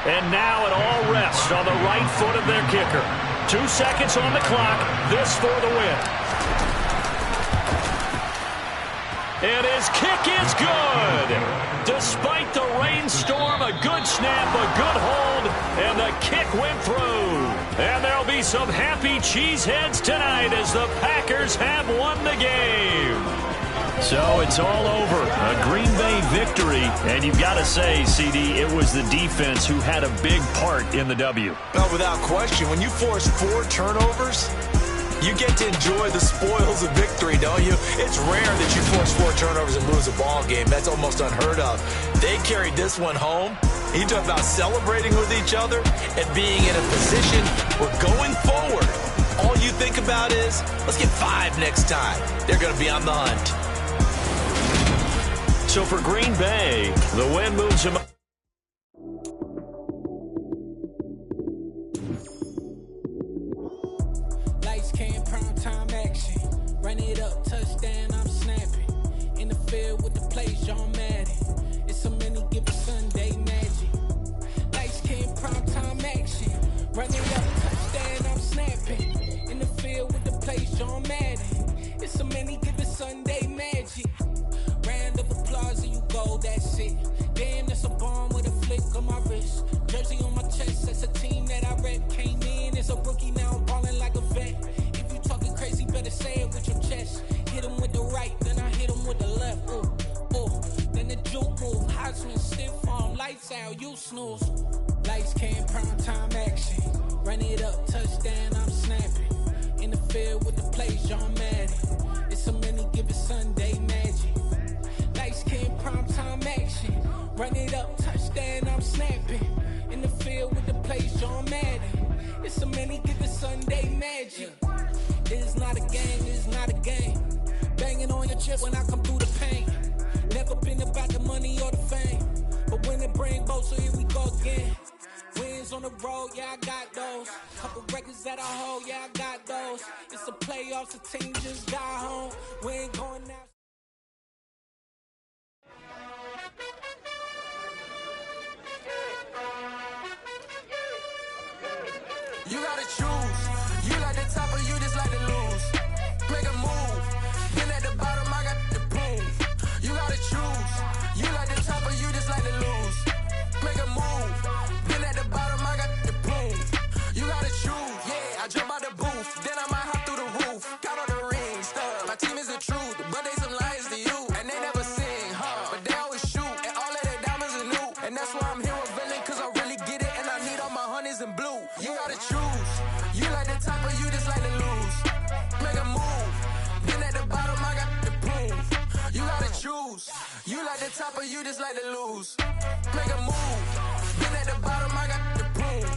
And now it all rests on the right foot of their kicker. 2 seconds on the clock. This for the win. And his kick is good. Despite the rainstorm, a good snap, a good hold, and the kick went through. And there'll be some happy cheeseheads tonight as the Packers have won the game. So it's all over. A Green Bay victory. And you've got to say, CD, it was the defense who had a big part in the W. No, without question. When you force 4 turnovers, you get to enjoy the spoils of victory, don't you? It's rare that you force 4 turnovers and lose a ball game. That's almost unheard of. They carried this one home. You talk about celebrating with each other and being in a position where going forward, all you think about is, let's get 5 next time. They're going to be on the hunt. So for Green Bay, the win moves him up. Lights, cam, prime time action. Run it up, touchdown, I'm snapping. In the field with the plays, John Madden. It's so many given Sunday magic. Lights, cam, prime time action. Run it up, touchdown, I'm snapping. In the field with the plays, John Madden. It's so many given Sunday magic. Round of applause and you go, that's it. Damn, that's a bomb with a flick on my wrist. Jersey on my chest, that's a team that I rep. Came in as a rookie, now I'm balling like a vet. If you talking crazy, better say it with your chest. Hit him with the right, then I hit him with the left. Ooh, ooh, then the juke move. Heisman stiff arm, lights out, you snooze. Lights, cam, prime time action. Run it up, touchdown, I'm snapping. In the field with the plays, John Madden. It's so many given Sunday magic. Lights, cam, prime time action. Run it up, touchdown, I'm snapping. In the field with the plays, John Madden. It's so many given Sunday magic. It is not a game, it is not a game. Banging on your chest when I come through the pain. Never been about the money or the fame. But when it bring both, so here we go again. Wins on the road, yeah, I got those. Couple records that I hold, yeah, I got those. It's the playoffs, the team just got home. We ain't going now. You gotta choose. You like the top or you just like to lose. Make a move. Been at the bottom, I got the boom. You gotta choose. You like the top or you just like to lose. Make a move. Been at the bottom, I got the boom. You gotta choose. Yeah, I jump out the booth. Then I might hop through the roof. Count all the rings, stuff. My team is the truth, but they some liars to you. And they never sing, but they always shoot. And all of their diamonds are new. And that's why I'm here with Villain, cause I really get it. And I need all my honeys in blue. You gotta choose. You like the top or you just like to lose. Make a move. Been at the bottom, I got the boom. You gotta choose. You like the top or you just like to lose. Make a move. Been at the bottom, I got the boom.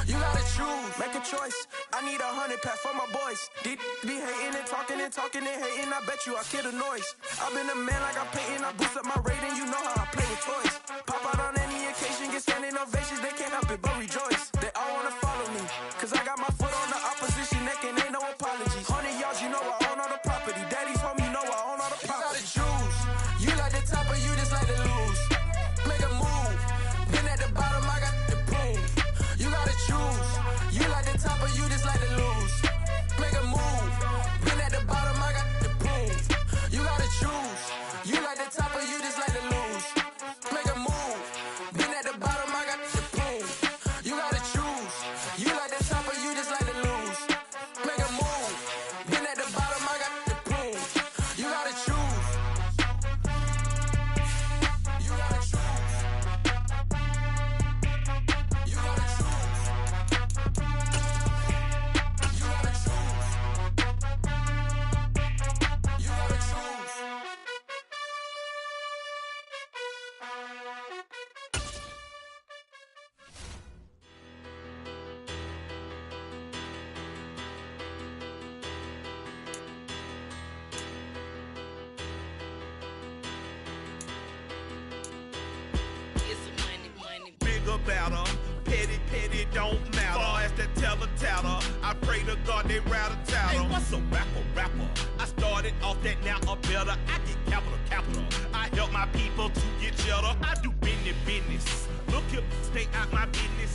You gotta choose. Make a choice. I need 100 pack for my boys. Deep be hating and talking and hating. I bet you I kill the noise. I've been a man like I'm painting. I boost up my rating. You know how I play with toys. Pop out on any occasion, get standing ovations. They can't help it but rejoice. They all wanna follow me, cause I got my foot on the opposition neck and ain't no apologies. 100 yards, you know I own all the property. Daddy's home, you know I own all the property. You gotta choose. You like the top or you just like to lose. Make a move. Been at the bottom, I got the boom. You gotta choose. You like the top or you just like to lose. Make a move. Been at the bottom, I got the boom. You gotta choose. You like the top or you just like to lose. Make a move. Been at the bottom, I got the boom. You gotta choose. You like the top or you just like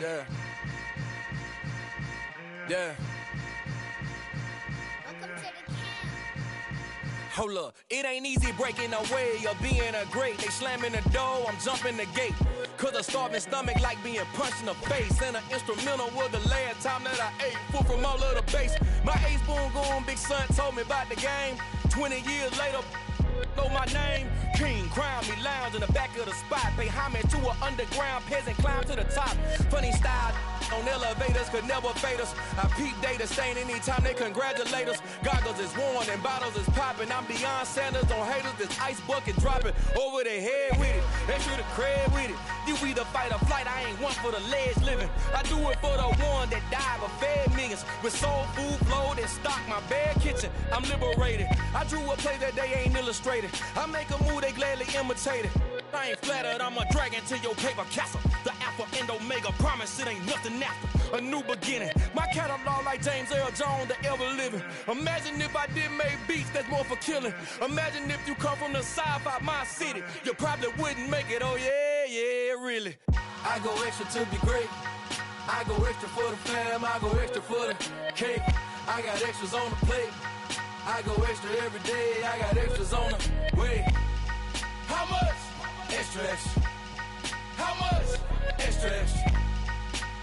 Yeah. Yeah. Hold up, it ain't easy breaking away or being a great. They slamming the door, I'm jumping the gate. Cause a starving stomach like being punched in the face. And an instrumental was the last time that I ate. Food from all of the bass. My ace boom goon, big son told me about the game. 20 years later, know my name. King, crown me, lounge in the back of the spot. Pay homage to an underground peasant, climb to the top. Funny style on elevators could never fade us. I peep data stain anytime they congratulate us. Goggles is worn and bottles is popping. I'm Deion Sanders on haters, this ice bucket dropping over their head with it. They should have cred with it. You either fight or flight, I ain't one for the ledge living. I do it for the one that died but fed millions. With soul food flowed and stock my bad kitchen. I'm liberated. I drew a play that they ain't illustrated. I make a move, they gladly imitate it. I ain't flattered, I'm a dragon to your paper castle. The Alpha and Omega, promise it ain't nothing after. A new beginning. My catalog like James Earl Jones, the ever living. Imagine if I did make beats, that's more for killing. Imagine if you come from the sci-fi, my city. You probably wouldn't make it, oh yeah, really. I go extra to be great. I go extra for the fam, I go extra for the cake. I got extras on the plate. I go extra every day, I got extras on the way. How much? Extra, extra. How much? Extra, extra.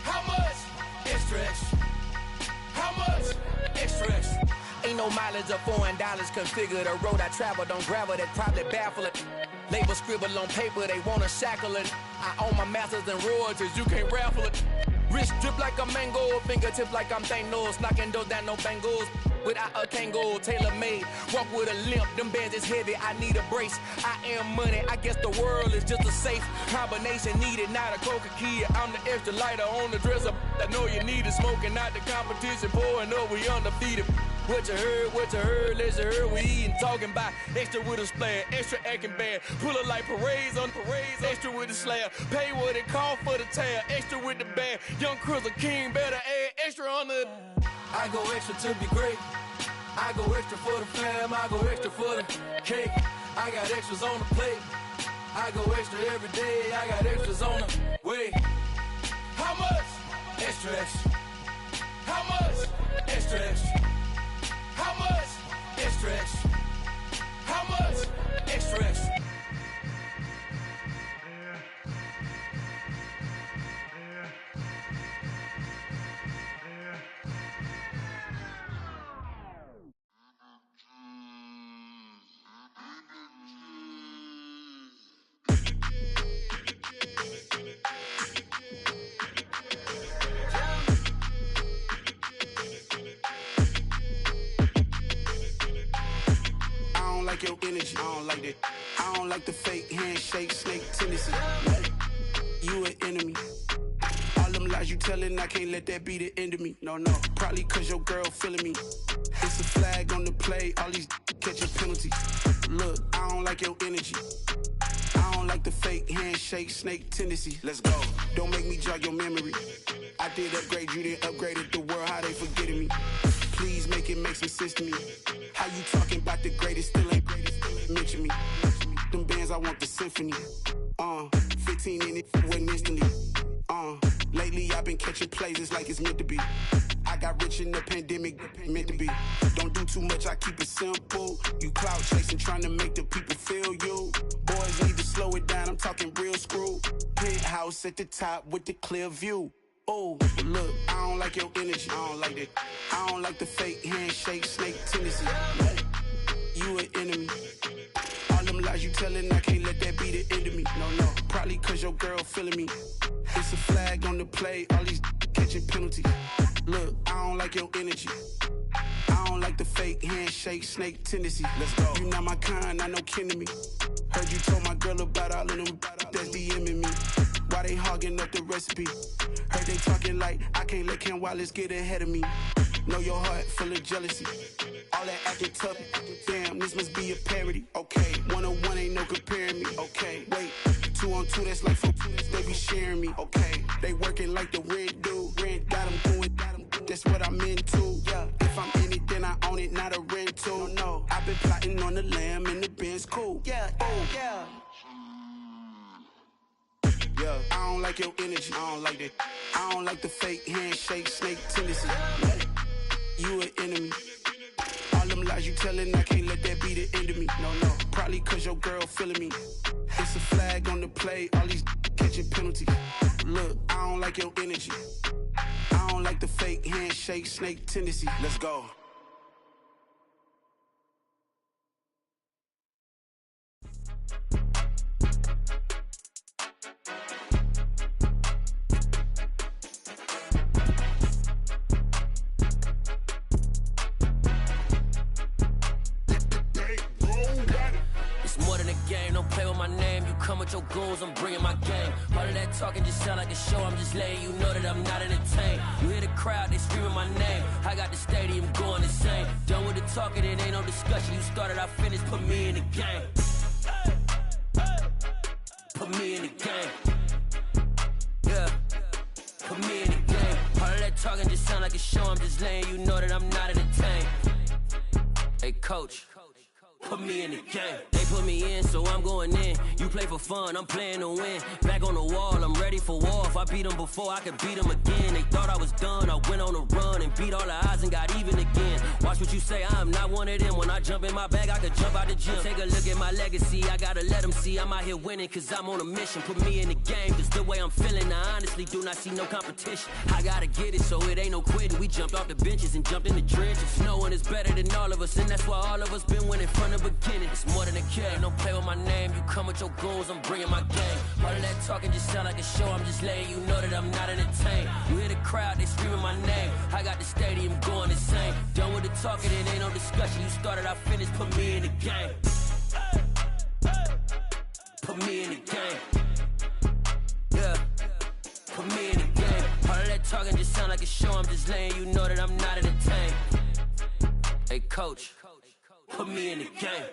How much? Extra, extra. How much? Extra, extra. Ain't no mileage of $4 configure the road I travel. Don't gravel, that probably baffle it. Label scribble on paper, they wanna shackle it. I own my masters and royalties, you can't raffle it. Wrist drip like a mango, fingertips like I'm Thanos. Knocking those down, no bangles. Without a Kango, tailor-made. Walk with a limp, them bands is heavy, I need a brace. I am money, I guess the world is just a safe combination needed, not a coca key. I'm the extra lighter on the dresser. I know you need it, smoking out the competition, pouring up, we undefeated. What you heard, let's heard, we eating, talking about extra with a splash, extra acting bad. Pull it like parades on parades, extra with the slab. Pay what it call for the tab, extra with the bag. Young Cruz, a king, better add extra on the. I go extra to be great. I go extra for the fam, I go extra for the cake. I got extras on the plate. I go extra every day, I got extras on the way. How much? Extra, extra. How much? Extra, extra. How much? Extra, extra. How much? Extra, extra. Your energy, I don't like that. I don't like the fake handshake, snake tendency. You an enemy. All them lies you telling, I can't let that be the end of me. No, probably cause your girl feeling me. It's a flag on the play, all these catching penalties. Look, I don't like your energy. I don't like the fake handshake, snake tendency. Let's go. Don't make me jog your memory. I did upgrade, you didn't upgrade it. The world, how they forgetting me. Please make it make some sense to me. How you talking about the greatest, still ain't greatest, still ain't mention me. Them bands, I want the symphony. 15 in it, wasn't instantly. Lately I've been catching plays, it's like it's meant to be. I got rich in the pandemic, meant to be. Don't do too much, I keep it simple. You clout chasing, trying to make the people feel you. Boys need to slow it down, I'm talking real screw. Penthouse at the top with the clear view. Oh, look, I don't like your energy, I don't like that. I don't like the fake handshake, snake tendency. You an enemy. All them lies you telling, I can't let that be the end of me. No, probably cause your girl feeling me. It's a flag on the play, all these catching penalties. Look, I don't like your energy. I don't like the fake handshake, snake tendency. Let's go. You not my kind, I know kin to me. Heard you told my girl about all of them that's DMing me. Why they hogging up the recipe? Heard they talking like I can't let Ken Wallace get ahead of me. Know your heart full of jealousy. All that acting tough. Damn, this must be a parody. Okay, 1-on-1 ain't no comparing me. Okay, wait, 2-on-2 that's like 4-2. They be sharing me. Okay, they working like the rent do. Rent got them doing. That's what I'm into. Yeah, if I'm in it, then I own it, not a rental. No, I've been plotting on the lamb and the Benz cool. Yeah, oh yeah. I don't like your energy. I don't like that. I don't like the fake handshake, snake tendency. You an enemy. All them lies you telling, I can't let that be the end of me. No, probably cause your girl feeling me. It's a flag on the play, all these catching penalties. Look, I don't like your energy. I don't like the fake handshake, snake tendency. Let's go. Come with your goons, I'm bringing my game. All of that talking just sound like a show. I'm just letting you know that I'm not entertained. You hear the crowd, they screaming my name. I got the stadium going insane. Done with the talking, it ain't no discussion. You started, I finished, put me in the game. Put me in the game. Yeah, put me in the game. All of that talking just sound like a show. I'm just letting you know that I'm not entertained. Hey, coach. Put me in the game. They put me in, so I'm going in. You play for fun, I'm playing to win. Back on the wall, I'm ready for war. If I beat them before, I could beat them again. They thought I was done, I went on a run and beat all the odds and got even again. Watch what you say, I'm not one of them. When I jump in my bag, I could jump out the gym. Take a look at my legacy, I gotta let them see I'm out here winning, cause I'm on a mission. Put me in the game, cause the way I'm feeling, I honestly do not see no competition. I gotta get it, so it ain't no quitting. We jumped off the benches and jumped in the trenches. No one is better than all of us, and that's why all of us been winning from the beginning. It's more than a game, don't play with my name. You come with your goons, I'm bringing my game. All of that talking just sound like a show. I'm just letting you know that I'm not entertained. You hear the crowd, they screaming my name. I got the stadium going insane. Done with the talking, it ain't no discussion. You started, I finished, put me in the game. Put me in the game. Yeah, put me in the game. All of that talking just sound like a show. I'm just letting you know that I'm not entertained. Hey, coach. Put me in the game.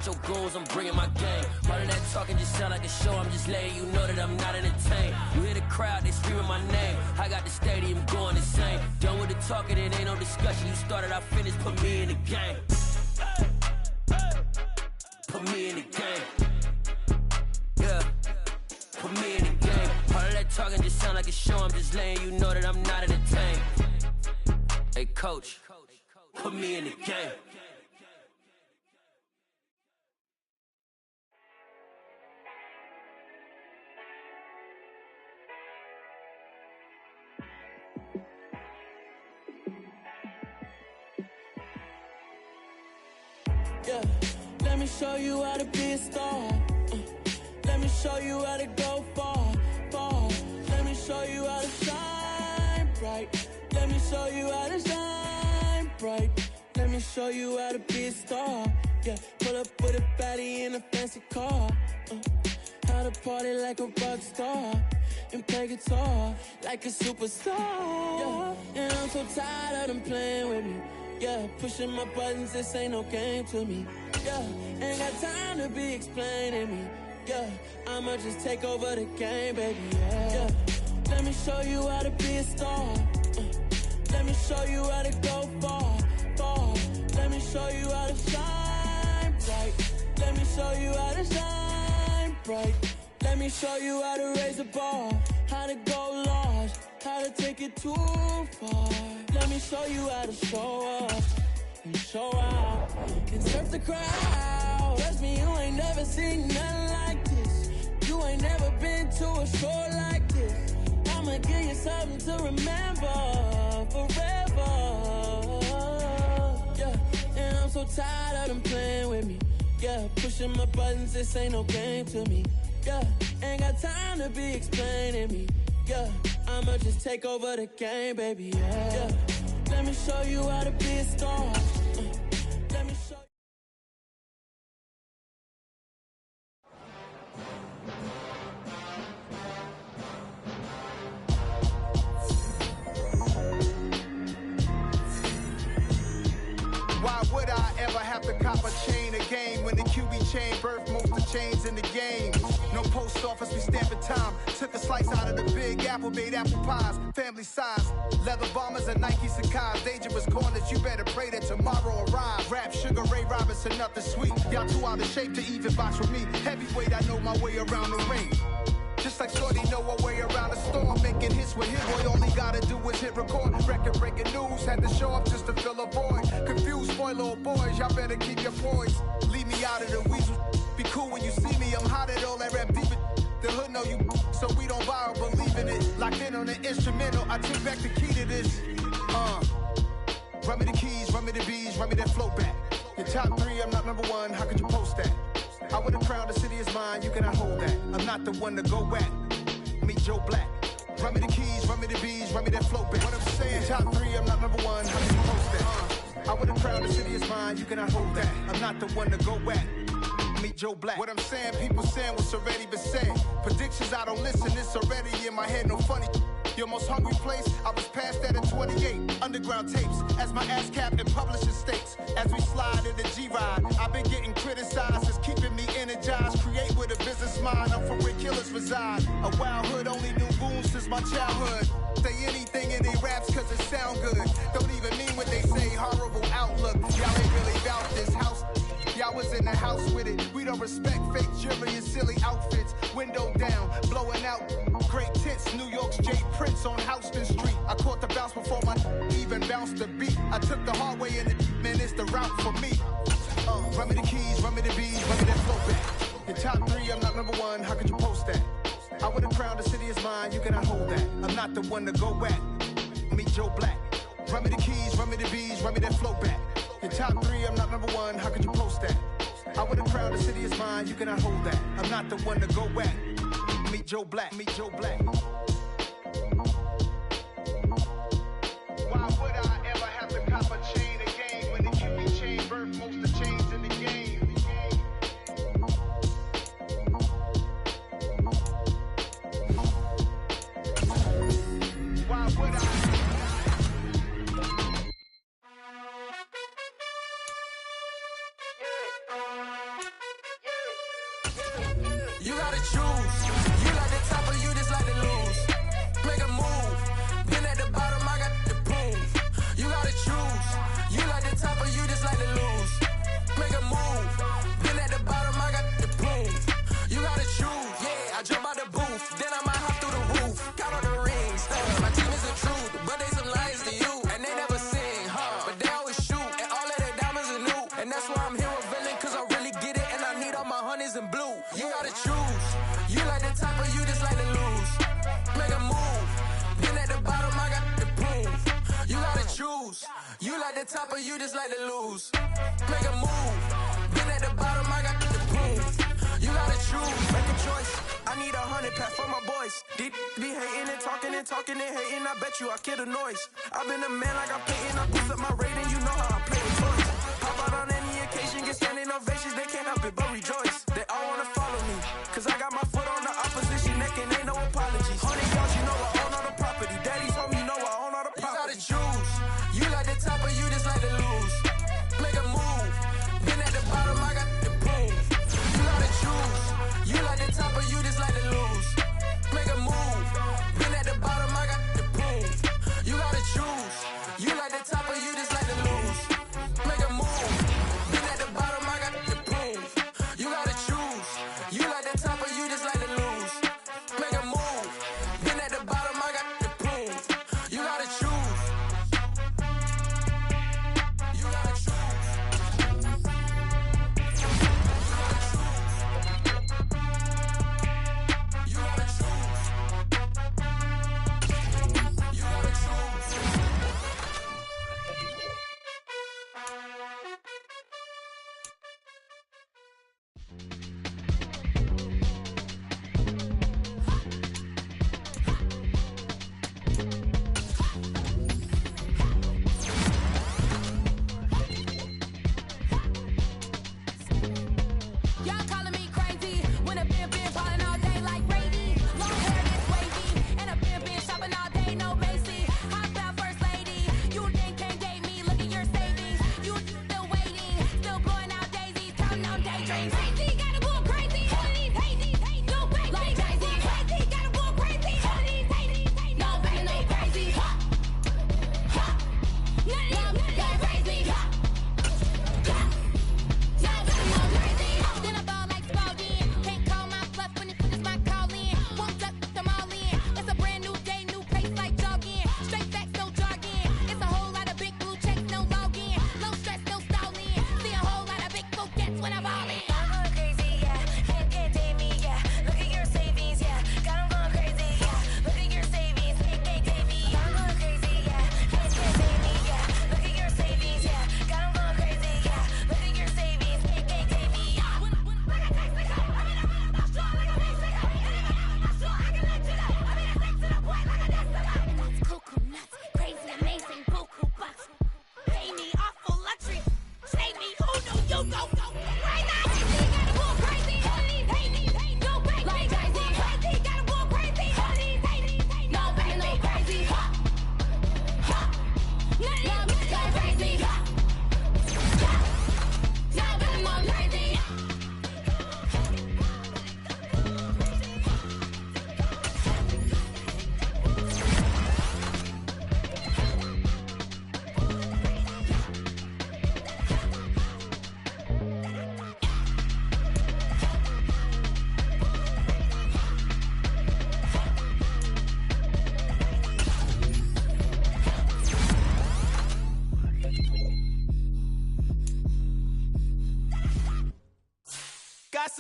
Your goons, I'm bringing my game. All of that talking just sound like a show. I'm just letting you know that I'm not entertained. You hear the crowd, they screaming my name. I got the stadium going insane. Done with the talking, it ain't no discussion. You started, I finished, put me in the game. Put me in the game. Yeah, put me in the game. All of that talking just sound like a show. I'm just letting you know that I'm not entertained. Hey, coach, put me in the game. Yeah, let me show you how to be a star. Let me show you how to go far, far. Let me show you how to shine bright. Let me show you how to shine bright. Let me show you how to be a star. Yeah, pull up with a baddie in a fancy car. How to party like a rock star and play guitar like a superstar. Yeah, and I'm so tired of them playing with me. Yeah, pushing my buttons, this ain't no game to me. Yeah, ain't got time to be explaining me. Yeah, I'ma just take over the game, baby. Yeah, let me show you how to be a star. Let me show you how to go far, far. Let me show you how to shine bright. Let me show you how to shine bright. Let me show you how to raise the bar, how to go large, how to take it too far. Let me show you how to show up and show out and surf the crowd. Trust me, you ain't never seen nothing like this. You ain't never been to a show like this. I'ma give you something to remember forever. Yeah, and I'm so tired of them playing with me. Yeah, pushing my buttons, this ain't no game to me. Yeah, ain't got time to be explaining me. Yeah, I'ma just take over the game, baby. Yeah, let me show you how to be a star. Let me show you. chain, birth most of chains in the game. No post office, we stamping time. Took a slice out of the big apple, made apple pies. Family size, leather bombers and Nike Sacai's. Dangerous corners, you better pray that tomorrow arrives. Rap, Sugar Ray Robinson, nothing sweet. Y'all too out of shape to even box with me. Heavyweight, I know my way around the ring. Just like Shorty know her way around the storm, making hits with hit boy. All he gotta do is hit record. Record breaking news, had to show up just to fill a void. Confused, spoiled little boys, y'all better keep your poise. Leave me out of the weasel. Be cool when you see me, I'm hot at all that rap deep. The hood know you, so we don't borrow, believe in it. Locked in on the instrumental, I took back the key to this. Run me the keys, run me the bees, run me that flow back. Your top 3, I'm not number 1, how could you post that? I would have crowned the city is mine, you cannot hold that. I'm not the one to go at. Meet Joe Black. Run me the keys, run me the bees, run me that flow back. What I'm saying, top 3, I'm not number 1, how can you post that? I would have crowned the city is mine, you cannot hold that. I'm not the one to go at. Meet Joe Black. What I'm saying, people saying what's already been said. Predictions, I don't listen, it's already in my head, no funny. Your most hungry place, I was past that at 28. Underground tapes, as my ass cap in publishing states. As we slide in the G-Ride, I've been getting criticized, it's keeping me energized. Create with a business mind, I'm from where killers reside. A wild hood, only knew goons since my childhood. Say anything in they raps cause it sound good. Don't even mean what they say, horrible outlook. Y'all ain't really about this house. Y'all was in the house with it. We don't respect fake jewelry and silly outfits. Window down, blowing out great tits. New York's J. Prince on Houston Street. I caught the bounce before my even bounced the beat. I took the hard way and man, it's the route for me. Run me the keys, run me the bees, run me that flow back. Your top 3, I'm not number 1, how could you post that? I would have crowned the city is mine, you cannot hold that. I'm not the one to go at. Meet Joe Black. Run me the keys, run me the bees, run me that flow back. Your top 3, I'm not number 1, how could you post that? I would have crowned the city is mine, you cannot hold that. I'm not the one to go at. Meet Joe Black, meet Joe Black. Why would I ever have to cop a chain again when the QB chain birth most of chains in the game? Why would I? You gotta choose. You like the top or you just like to lose. Make a move. Been at the bottom, I got the proof. You gotta choose. You like the top or you just like to lose. Make a move. Been at the bottom, I got the proof. You gotta choose. Yeah, I jump out the booth. Then I might hop through the roof. Count on the rings. My team is the truth, but they some liars to you. And they never sing, but they always shoot. And all of their diamonds are new. And that's why I'm here with villain, cause I really get it. And I need all my honeys in blue. You gotta choose. You like the top or you just like to lose. Make a move. Been at the bottom, I got the proof. You gotta choose. You like the top or you just like to lose. Make a move. Been at the bottom, I got the proof. You gotta choose. Make a choice. I need 100 pack for my boys. Deep be hating and talking and talking and hating. I bet you I kill the noise. I've been a man like I'm paying. I boost up my rating. You know how I play with toys. Pop out on any occasion, get standing ovations. They can't help it but rejoice. They all wanna follow me, cause I got my foot on the opposition neck and ain't no apologies. 100 yards, you know I own all the property. Daddy's home, you know I own all the property. You gotta choose. You like the top or you just like to lose. Make a move. Been at the bottom, I got the proof. You gotta choose. You like the top or you just like to lose. Make a move. Been at the bottom, I got the proof. You gotta choose. You like the top or you just like to lose. Make a move. Been at the bottom, I got the proof. You gotta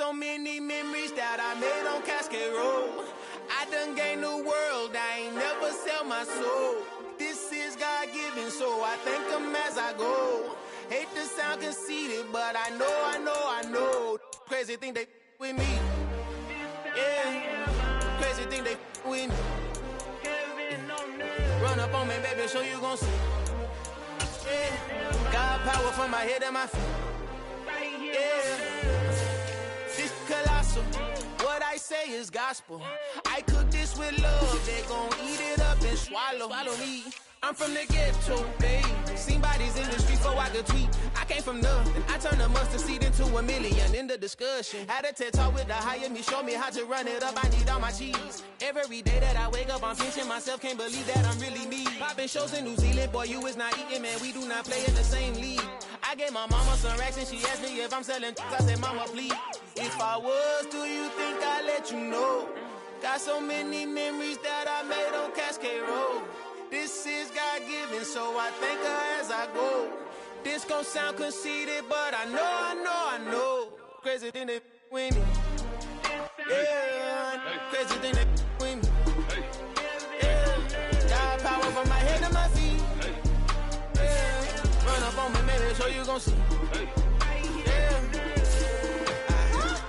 so many memories that I made on Cascade Road. I done gained the world, I ain't never sell my soul. This is God-given, so I thank him as I go. Hate to sound conceited, but I know. Crazy thing they with me. Yeah, crazy thing they with me. Run up on me, baby, so you gon' see. Yeah, God power from my head and my feet. Yeah, this colossal. What I say is gospel. I cook this with love. They gon' eat it up and swallow me. I'm from the ghetto, babe. Seen bodies in the street before I could tweet. I came from nothing. I turned a mustard seed into $1 million in the discussion. Had a TED talk with the higher me, show me how to run it up. I need all my cheese. Every day that I wake up, I'm pinching myself. Can't believe that I'm really me. Popping shows in New Zealand, boy, you is not eating, man. We do not play in the same league. I gave my mama some racks and she asked me if I'm selling. I said, mama, please. If I was, do you think I'd let you know? Got so many memories that I made on Cascade Road. This is God-given, so I thank her as I go. This gon' sound conceited, but I know. Crazy thing they with me. Yeah, crazy thing they with me. Yeah, got power from my head to my feet. Yeah, run up on me, maybe, so you gon' see. Yeah.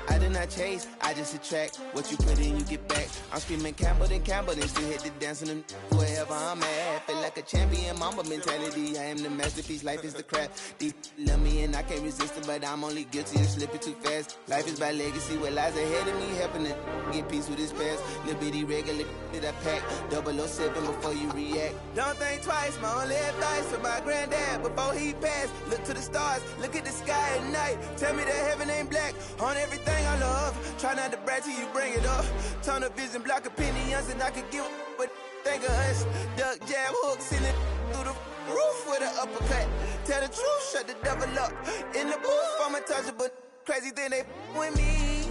I did not chase, I just attract. What you put in, you get back. I'm screaming Campbell, then still hit the dance and them wherever I'm at. Feel like a champion, mamba mentality. I am the masterpiece, life is the crap. These love me and I can't resist it, but I'm only guilty of slipping too fast. Life is by legacy, what lies ahead of me, helping to get peace with this past. Little bitty regular that I pack, 007 before you react. Don't think twice, my only advice for my granddad before he passed. Look to the stars, look at the sky at night. Tell me that heaven ain't black on everything I love. Try not to brag till you bring it up. Tunnel vision, block opinions, and I could give but think of us. Duck, jab, hook, send it through the roof with an uppercut. Tell the truth, shut the devil up. In the booth, I'm untouchable. Crazy thing they with me.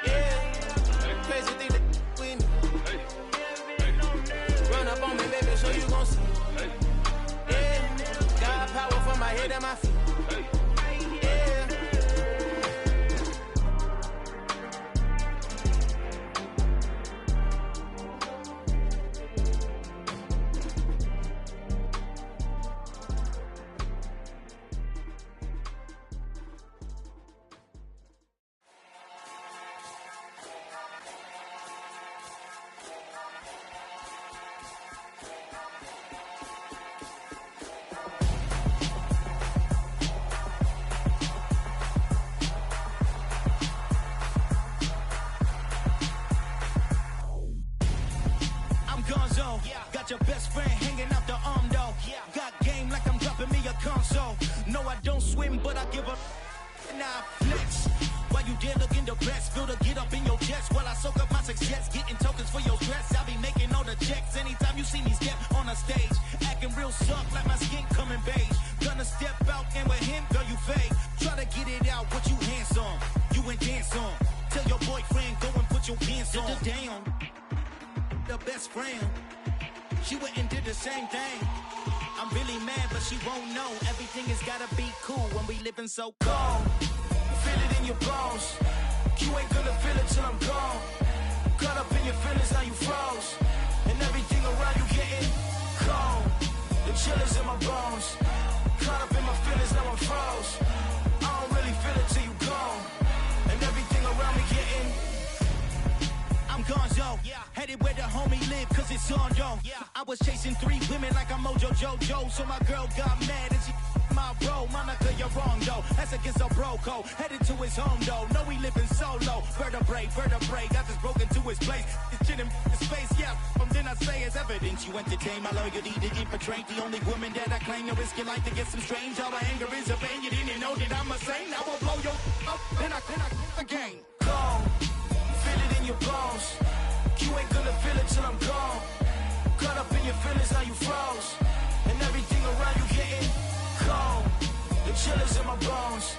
Yeah, crazy thing they with me. Run up on me, baby, so you gon' see. Yeah, got power from my head and my feet. Got your best friend hanging out the arm though. Got game like I'm dropping me a console. No, I don't swim, but I give up. Nah, flex. While you there looking the best, feel the get up in your chest while I soak up my success. Getting tokens for your stress. I be making all the checks anytime you see me step on a stage. Acting real suck like my skin coming beige. Gonna step out and with him, girl, you fake. Try to get it out, what you hands on. You and dance on. Tell your boyfriend, go and put your pants on. Down. The best friend. She went and did the same thing. I'm really mad, but she won't know. Everything has gotta be cool when we living so cold. Feel it in your bones. You ain't gonna feel it till I'm gone. Caught up in your feelings, now you froze. And everything around you getting cold. The chill is in my bones. Caught up in my feelings, now I'm froze. I don't really feel it till you gone. And everything around me getting I'm gonzo, headed where the homie live, cause it's on, yo. I was chasing 3 women like I'm Mojo Jojo, so my girl got mad and she my bro. Monica, you're wrong, though. That's against a bro code. Headed to his home, though. No, he living solo. Vertebrae, got this broken to his place. It's chin in his face, yeah. Then I say it's evidence you entertain my loyalty to infiltrate the only woman that I claim. You risk your life to get some strange. All my anger is a pain. You didn't know that I'm a saint. I will blow your up, then I again. Gone. Feel it in your bones. You ain't gonna feel it till I'm gone. Caught up in your feelings, now you froze. And everything around you getting cold. The chill is in my bones.